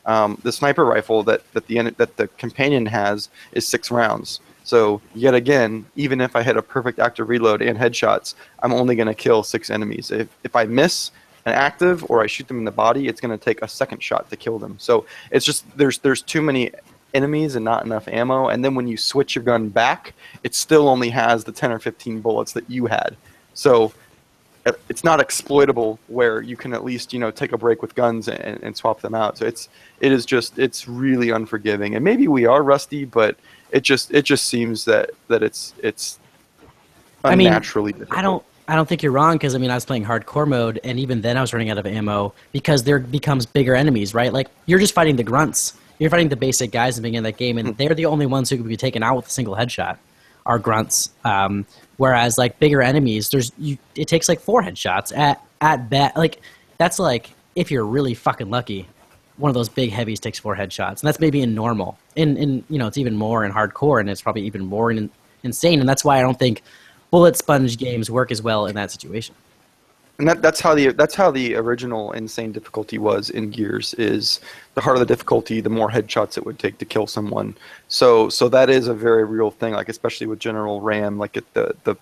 the sniper rifle that the companion has is 6 rounds. So yet again, even if I hit a perfect active reload and headshots, I'm only going to kill 6 enemies. If I miss an active or I shoot them in the body, it's going to take a second shot to kill them. So it's just there's too many enemies and not enough ammo. And then when you switch your gun back, it still only has the 10 or 15 bullets that you had. So it's not exploitable where you can at least take a break with guns and swap them out. So it's really unforgiving. And maybe we are rusty, but it just seems that it's unnaturally difficult. I don't think you're wrong, because I was playing hardcore mode, and even then I was running out of ammo because there becomes bigger enemies, right? Like, you're just fighting the grunts. You're fighting the basic guys in the beginning of that game, and they're the only ones who can be taken out with a single headshot, are grunts. Whereas like bigger enemies, it takes like 4 headshots at best. Like, that's like if you're really fucking lucky, one of those big heavies takes 4 headshots, and that's maybe in normal. In it's even more in hardcore, and it's probably even more insane. And that's why I don't think bullet sponge games work as well in that situation. And that's how the original insane difficulty was in Gears. Is the harder the difficulty, the more headshots it would take to kill someone. So that is a very real thing. Like, especially with General Ram, like at the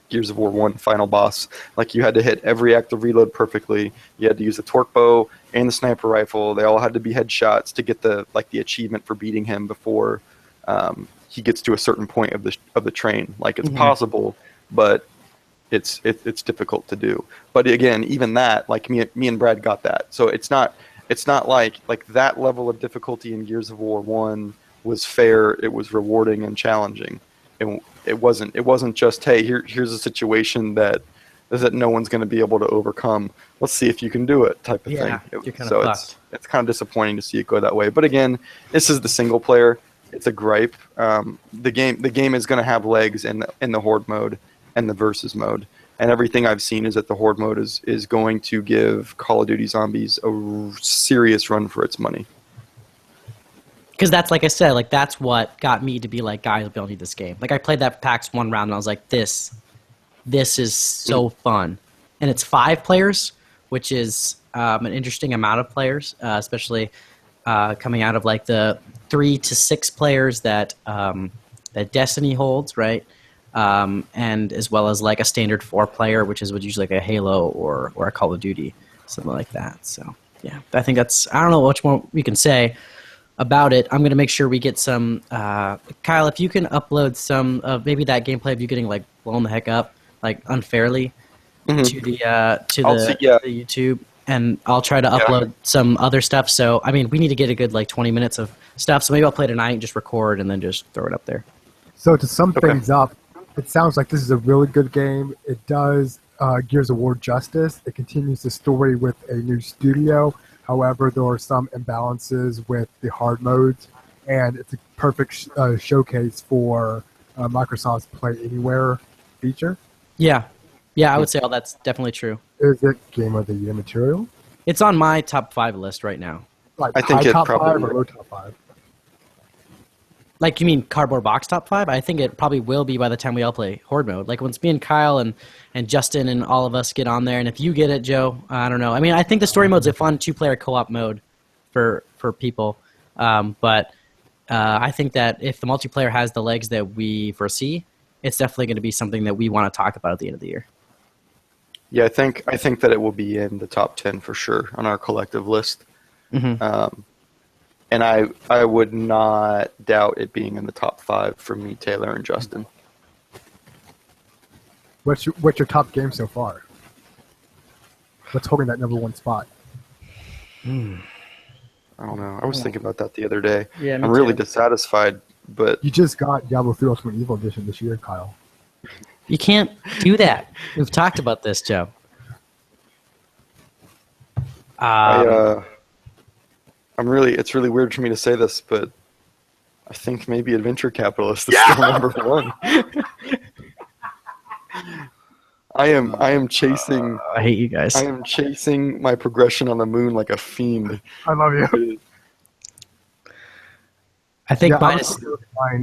Gears of War 1 final boss, like you had to hit every active reload perfectly. You had to use the torque bow and the sniper rifle. They all had to be headshots to get the achievement for beating him before he gets to a certain point of the train. Like, it's possible, but it's difficult to do. But again, even that, like me and Brad got that. So it's not like that level of difficulty in Gears of War 1 was fair. It was rewarding and challenging. It wasn't just, hey, here's a situation that no one's going to be able to overcome. Let's see if you can do it, type of thing. So it's kind of disappointing to see it go that way. But again, this is the single player. It's a gripe. The game is going to have legs in the horde mode and the versus mode. And everything I've seen is that the horde mode is going to give Call of Duty Zombies a serious run for its money. Because that's, like I said, like that's what got me to be like, guys, we'll need this game. Like, I played that PAX 1 round and I was like, this is so fun. And it's 5 players, which is an interesting amount of players, especially coming out of like the 3 to 6 players that Destiny holds, right? and as well as like a standard 4-player, which is usually like a Halo or a Call of Duty, something like that. So yeah, I think that's, I don't know much more we can say about it. I'm going to make sure we get some, Kyle, if you can upload some of maybe that gameplay of you getting like blown the heck up, like unfairly to the YouTube, and I'll try to upload some other stuff. So, I mean, we need to get a good like 20 minutes of stuff. So maybe I'll play tonight and just record and then just throw it up there. So to sum things up, it sounds like this is a really good game. It does Gears of War justice. It continues the story with a new studio. However, there are some imbalances with the hard modes, and it's a perfect showcase for Microsoft's Play Anywhere feature. Yeah, I would say all that's definitely true. Is it Game of the Year material? It's on my top 5 list right now. Like I think high it top probably 5 or low top 5? Like, you mean cardboard box top 5? I think it probably will be by the time we all play Horde mode. Like, once me and Kyle and Justin and all of us get on there, and if you get it, Joe, I don't know. I mean, I think the story mode's a fun 2-player co-op mode for people. But I think that if the multiplayer has the legs that we foresee, it's definitely going to be something that we want to talk about at the end of the year. Yeah, I think that it will be in the top 10 for sure on our collective list. Mm-hmm. And I would not doubt it being in the top 5 for me, Taylor, and Justin. What's your top game so far? What's holding that number 1 spot? I don't know. I was thinking about that the other day. Yeah, I'm really dissatisfied, but You just got Diablo 3 Ultimate Evil Edition this year, Kyle. You can't do that. We've talked about this, Joe. it's really weird for me to say this, but I think maybe Adventure Capitalist is still number 1. I am chasing. I hate you guys. I am chasing my progression on the moon like a fiend. I love you. I think mine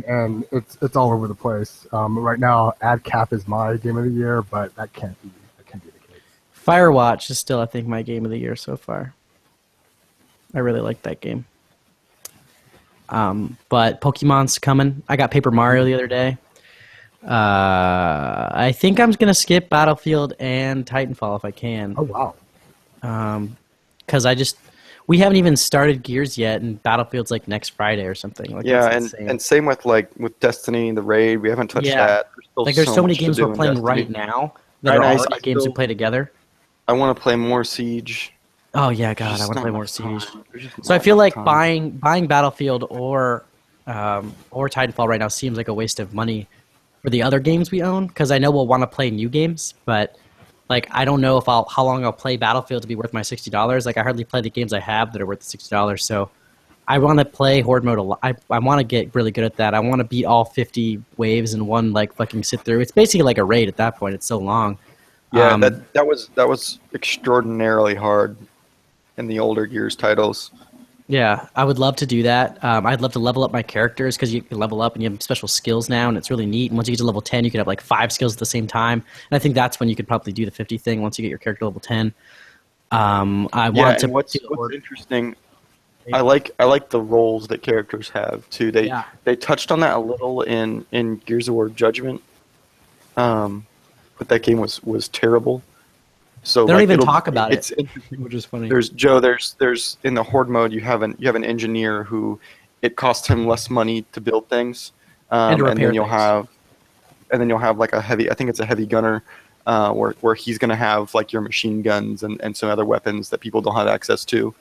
and it's all over the place. Right now, Ad Cap is my game of the year, but that can't be the case. Firewatch is still, I think, my game of the year so far. I really like that game. But Pokemon's coming. I got Paper Mario the other day. I think I'm going to skip Battlefield and Titanfall if I can. Oh, wow. Because we haven't even started Gears yet, and Battlefield's like next Friday or something. Like, yeah, and same with with Destiny and the Raid. We haven't touched that. There's so many games we're playing right now that are already games we play together. I want to play more Siege. Oh yeah, God, I want to play more Siege. So I feel like buying Battlefield or Titanfall right now seems like a waste of money for the other games we own, because I know we'll want to play new games, but like I don't know if how long I'll play Battlefield to be worth my $60. Like I hardly play the games I have that are worth the $60. So I want to play Horde mode a lot. I want to get really good at that. I want to beat all 50 waves in one like fucking sit through. It's basically like a raid at that point. It's so long. Yeah, that was extraordinarily hard in the older Gears titles. Yeah, I would love to do that. I'd love to level up my characters, because you can level up and you have special skills now, and it's really neat. And once you get to level 10, you can have like 5 skills at the same time. And I think that's when you could probably do the 50 thing once you get your character level 10. What's interesting, I like the roles that characters have too. They touched on that a little in Gears of War Judgment, but that game was terrible. So they don't even talk about it's it. It's interesting, which is funny. There's in the Horde mode you have an engineer who it costs him less money to build things, and then you'll have like a heavy, I think it's a heavy gunner, where he's gonna have like your machine guns and some other weapons that people don't have access to.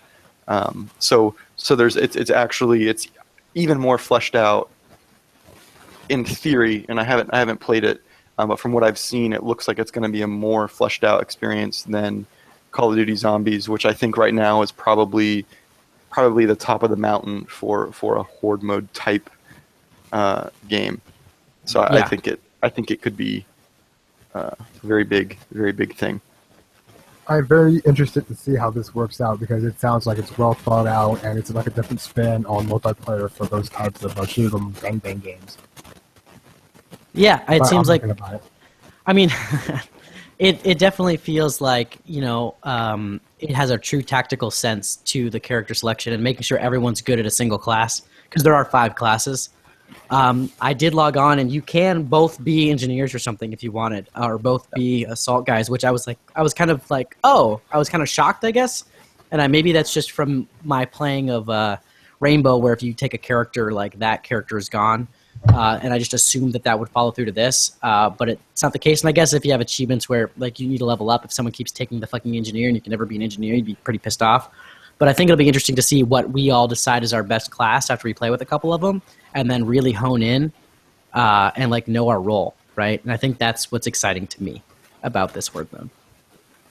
So it's even more fleshed out in theory, and I haven't played it. But from what I've seen, it looks like it's going to be a more fleshed out experience than Call of Duty Zombies, which I think right now is probably the top of the mountain for a Horde mode type game. So I think it could be a very big thing. I'm very interested to see how this works out, because it sounds like it's well thought out and it's like a different spin on multiplayer for those types of shoot 'em bang bang games. Yeah, it seems like. I mean, it definitely feels like it has a true tactical sense to the character selection and making sure everyone's good at a single class, because there are 5 classes. I did log on, and you can both be engineers or something if you wanted, or both be assault guys. Which I was kind of shocked, I guess. And maybe that's just from my playing of Rainbow, where if you take a character, like that character is gone. And I just assumed that would follow through to this, but it's not the case. And I guess if you have achievements where like you need to level up, if someone keeps taking the fucking engineer and you can never be an engineer, you'd be pretty pissed off. But I think it'll be interesting to see what we all decide is our best class after we play with a couple of them, and then really hone in and like know our role, right? And I think that's what's exciting to me about this Horde mode.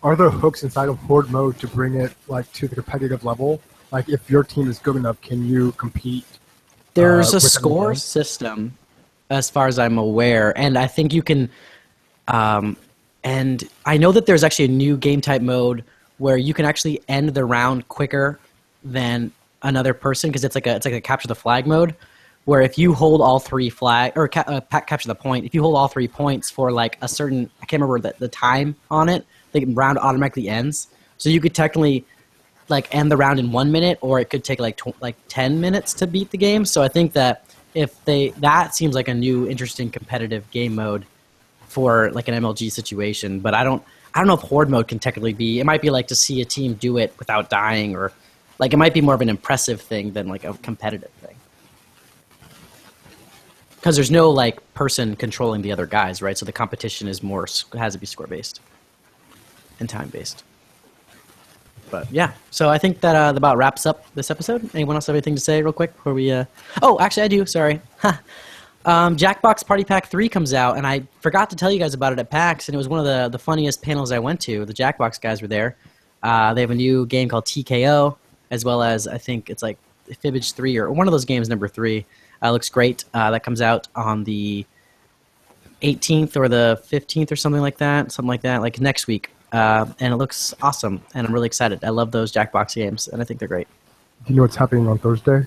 Are there hooks inside of Horde mode to bring it like to the competitive level? Like if your team is good enough, can you compete? There's a score system, as far as I'm aware, and I think you can. And I know that there's actually a new game type mode where you can actually end the round quicker than another person, because it's like a capture the flag mode, where if you hold all three capture the point, if you hold all 3 points for like a certain, I can't remember the time on it, the round automatically ends. So you could technically like end the round in 1 minute, or it could take like 10 minutes to beat the game. So I think that that seems like a new interesting competitive game mode for like an MLG situation. But I don't know if Horde mode can technically be. It might be like to see a team do it without dying, or like it might be more of an impressive thing than like a competitive thing. Because there's no like person controlling the other guys, right? So the competition has to be score based and time based. But yeah, so I think that about wraps up this episode. Anyone else have anything to say real quick before we... Oh, actually I do, sorry. Jackbox Party Pack 3 comes out, and I forgot to tell you guys about it at PAX, and it was one of the funniest panels I went to. The Jackbox guys were there. They have a new game called TKO, as well as I think it's like Fibbage 3, or one of those games, number 3. Looks great. That comes out on the 18th or the 15th or something like that, like next week. And it looks awesome, and I'm really excited. I love those Jackbox games, and I think they're great. Do you know what's happening on Thursday?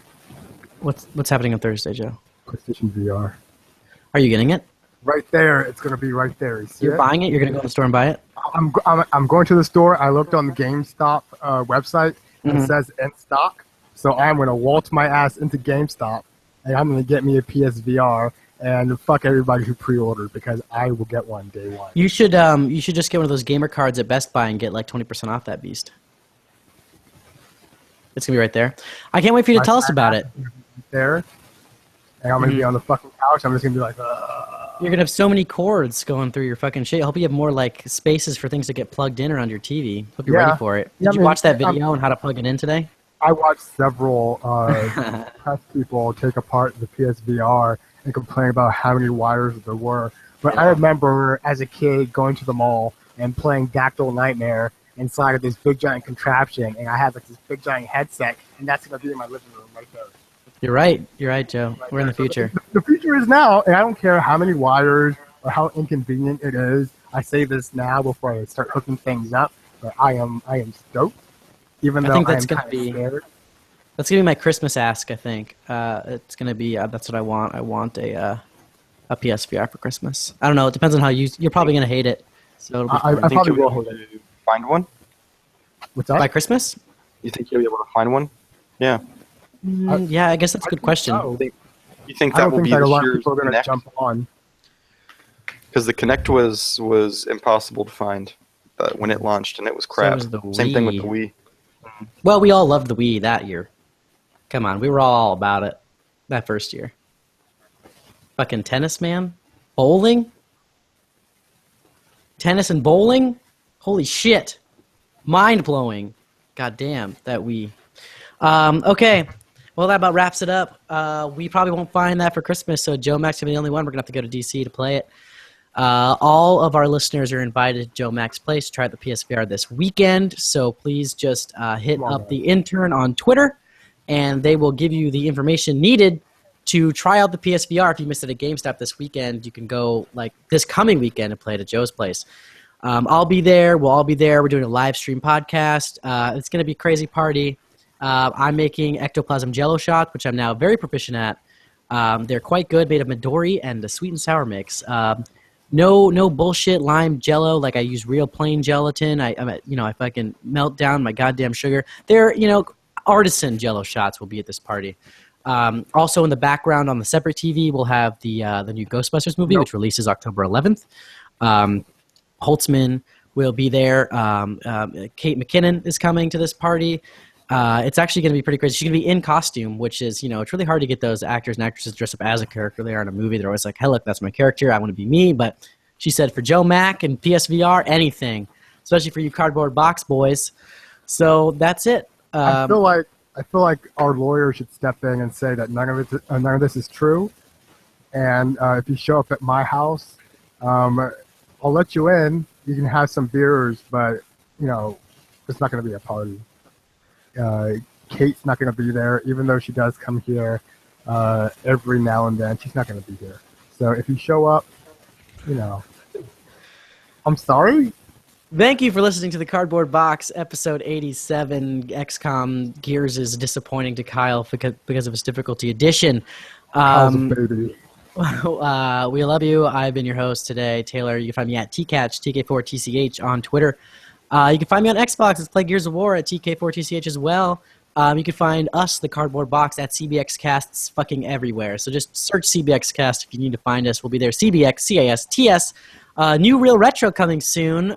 What's happening on Thursday, Joe? PlayStation VR. Are you getting it? Right there. It's going to be right there. You're buying it? You're going to go to the store and buy it? I'm going to the store. I looked on the GameStop website, and it says in stock. So I'm going to waltz my ass into GameStop, and I'm going to get me a PSVR. And fuck everybody who pre-ordered, because I will get one day one. You should just get one of those gamer cards at Best Buy and get like 20% off that beast. It's gonna be right there. I can't wait for you to tell us about it. There, and I'm gonna be on the fucking couch. I'm just gonna be like, You're gonna have so many cords going through your fucking shit. I hope you have more like spaces for things to get plugged in around your TV. Hope you're ready for it. Did you watch that video on how to plug it in today? I watched several press people take apart the PSVR and complain about how many wires there were. But I remember as a kid going to the mall and playing Dactyl Nightmare inside of this big giant contraption, and I had like this big giant headset, and that's going to be in my living room right there. You're right, Joe. We're in the future. The future is now, and I don't care how many wires or how inconvenient it is. I say this now before I start hooking things up, but I am stoked, even though I think that's going to be scared. That's gonna be my Christmas ask. I think it's gonna be. That's what I want. I want a PSVR for Christmas. I don't know. It depends on how you're probably gonna hate it. So I probably will find one. What's that? By Christmas? You think you'll be able to find one? Yeah. Yeah, I guess that's a good question. You think that will be a lot of people are gonna jump on? Because the Kinect was impossible to find when it launched, and it was crap. So was Same thing with the Wii. Well, we all loved the Wii that year. Come on, we were all about it that first year. Fucking tennis, man. Bowling? Tennis and bowling? Holy shit. Mind-blowing. God damn, that Wii. Okay. Well, that about wraps it up. We probably won't find that for Christmas, so Joe Max will be the only one. We're going to have to go to DC to play it. All of our listeners are invited to Joe Mac's place to try out the PSVR this weekend, so please just hit up the intern on Twitter, and they will give you the information needed to try out the PSVR. If you missed it at GameStop this weekend, you can go like this coming weekend and play it at Joe's place. I'll be there. We'll all be there. We're doing a live stream podcast. It's going to be a crazy party. I'm making ectoplasm jello shots, which I'm now very proficient at. They're quite good, made of Midori and a sweet and sour mix. No bullshit lime jello. Like I use real plain gelatin. I fucking melt down my goddamn sugar. They're artisan jello shots will be at this party. Also in the background on the separate TV, we'll have the new Ghostbusters movie, which releases October 11th. Holtzman will be there. Kate McKinnon is coming to this party. It's actually going to be pretty crazy. She's going to be in costume, which is, it's really hard to get those actors and actresses dressed up as a character they are in a movie. They're always like, hey, look, that's my character. I want to be me. But she said for Joe Mack and PSVR, anything, especially for you cardboard box boys. So that's it. I feel like our lawyer should step in and say that none of this is true. And if you show up at my house, I'll let you in. You can have some beers, but it's not going to be a party. Kate's not going to be there, even though she does come here every now and then. She's not going to be here. So if you show up, I'm sorry. Thank you for listening to the Cardboard Box, episode 87. XCOM Gears is disappointing to Kyle because of its difficulty edition. Kyle's a baby. We love you. I've been your host today, Taylor. You can find me at TCatch, TK4TCH on Twitter. You can find me on Xbox. Let's play Gears of War at TK4TCH as well. You can find us, the Cardboard Box, at CBxCASTS fucking everywhere. So just search CBxCast if you need to find us. We'll be there. CBxCASTS. New Real Retro coming soon.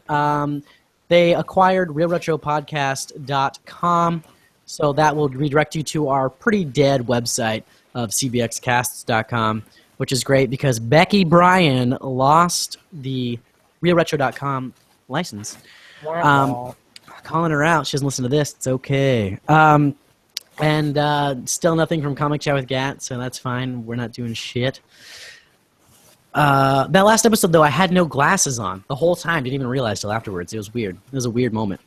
They acquired realretropodcast.com, so that will redirect you to our pretty dead website of CBxCasts.com, which is great because Becky Bryan lost the realretro.com license. Calling her out. She doesn't listen to this. It's okay. And still nothing from Comic Chat with Gat, so that's fine. We're not doing shit. That last episode, though, I had no glasses on the whole time. Didn't even realize till afterwards. It was weird. It was a weird moment.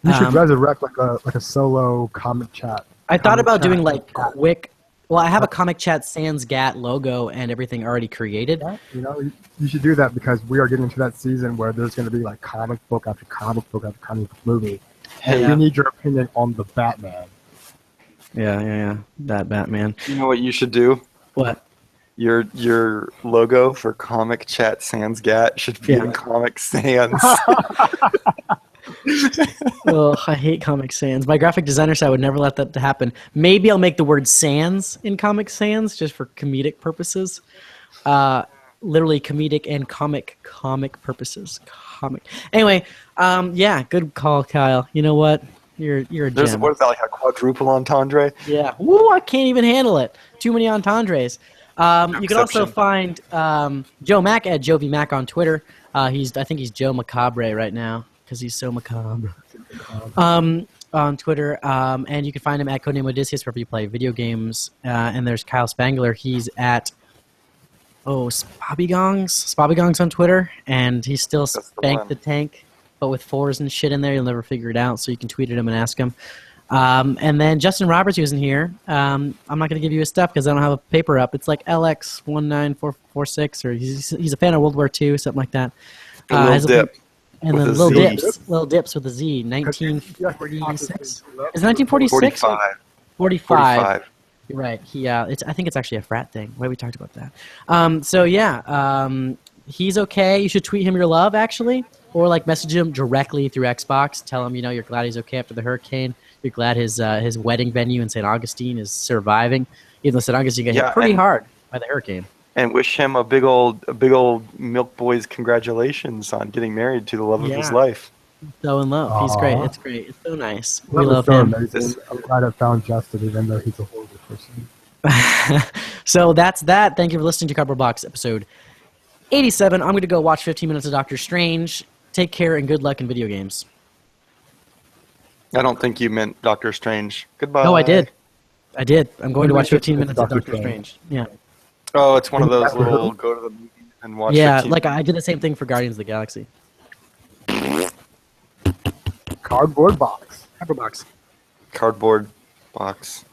You should resurrect like a solo Comic Chat. I thought about doing like quick. Well, I have a Comic Chat Sans Gat logo and everything already created. Yeah, you should do that because we are getting into that season where there's going to be like comic book after comic book after comic book movie. And we need your opinion on the Batman. Yeah. That Batman. You know what you should do? What? Your logo for Comic Chat Sans Gat should be in Comic Sans. Oh, I hate Comic Sans. My graphic designer said I would never let that happen. Maybe I'll make the word sans in Comic Sans just for comedic purposes. Literally comedic and comic purposes. Anyway, good call, Kyle. You know what? You're a gem. What is that, like a quadruple entendre? Yeah. Woo, I can't even handle it. Too many entendres. You can also find Joe Mack at Joe V Mac on Twitter. I think he's Joe Macabre right now because he's so macabre. On Twitter, and you can find him at Codename Odysseus wherever you play video games. And there's Kyle Spangler. He's at Spobbygongs on Twitter, and he's still Spank the Tank, but with 4s and shit in there. You'll never figure it out, so you can tweet at him and ask him. And then Justin Roberts, who's in here. I'm not going to give you his stuff because I don't have a paper up. It's like LX19446, or he's a fan of World War II, something like that. And then Little Dips with a Z, 1946. Is it 1946? 45. You're right. I think it's actually a frat thing. We talked about that. He's okay. You should tweet him your love, actually, or like message him directly through Xbox. Tell him you're glad he's okay after the hurricane. You're glad his wedding venue in St. Augustine is surviving, even though St. Augustine got hit pretty hard by the hurricane. And wish him a big old Milk Boys congratulations on getting married to the love of his life. So in love. He's great. It's great. It's so nice. We love him. Amazing. I'm glad I found Justin, even though he's a horrible person. So that's that. Thank you for listening to Cardboard Box episode 87. I'm going to go watch 15 minutes of Doctor Strange. Take care and good luck in video games. I don't think you meant Doctor Strange. Goodbye. No, I did. I'm going to watch 15 minutes of Doctor Strange. Yeah. Oh, it's one of those little go to the movie and watch. Yeah, like I did the same thing for Guardians of the Galaxy. Cardboard box. Cardboard box. Cardboard box.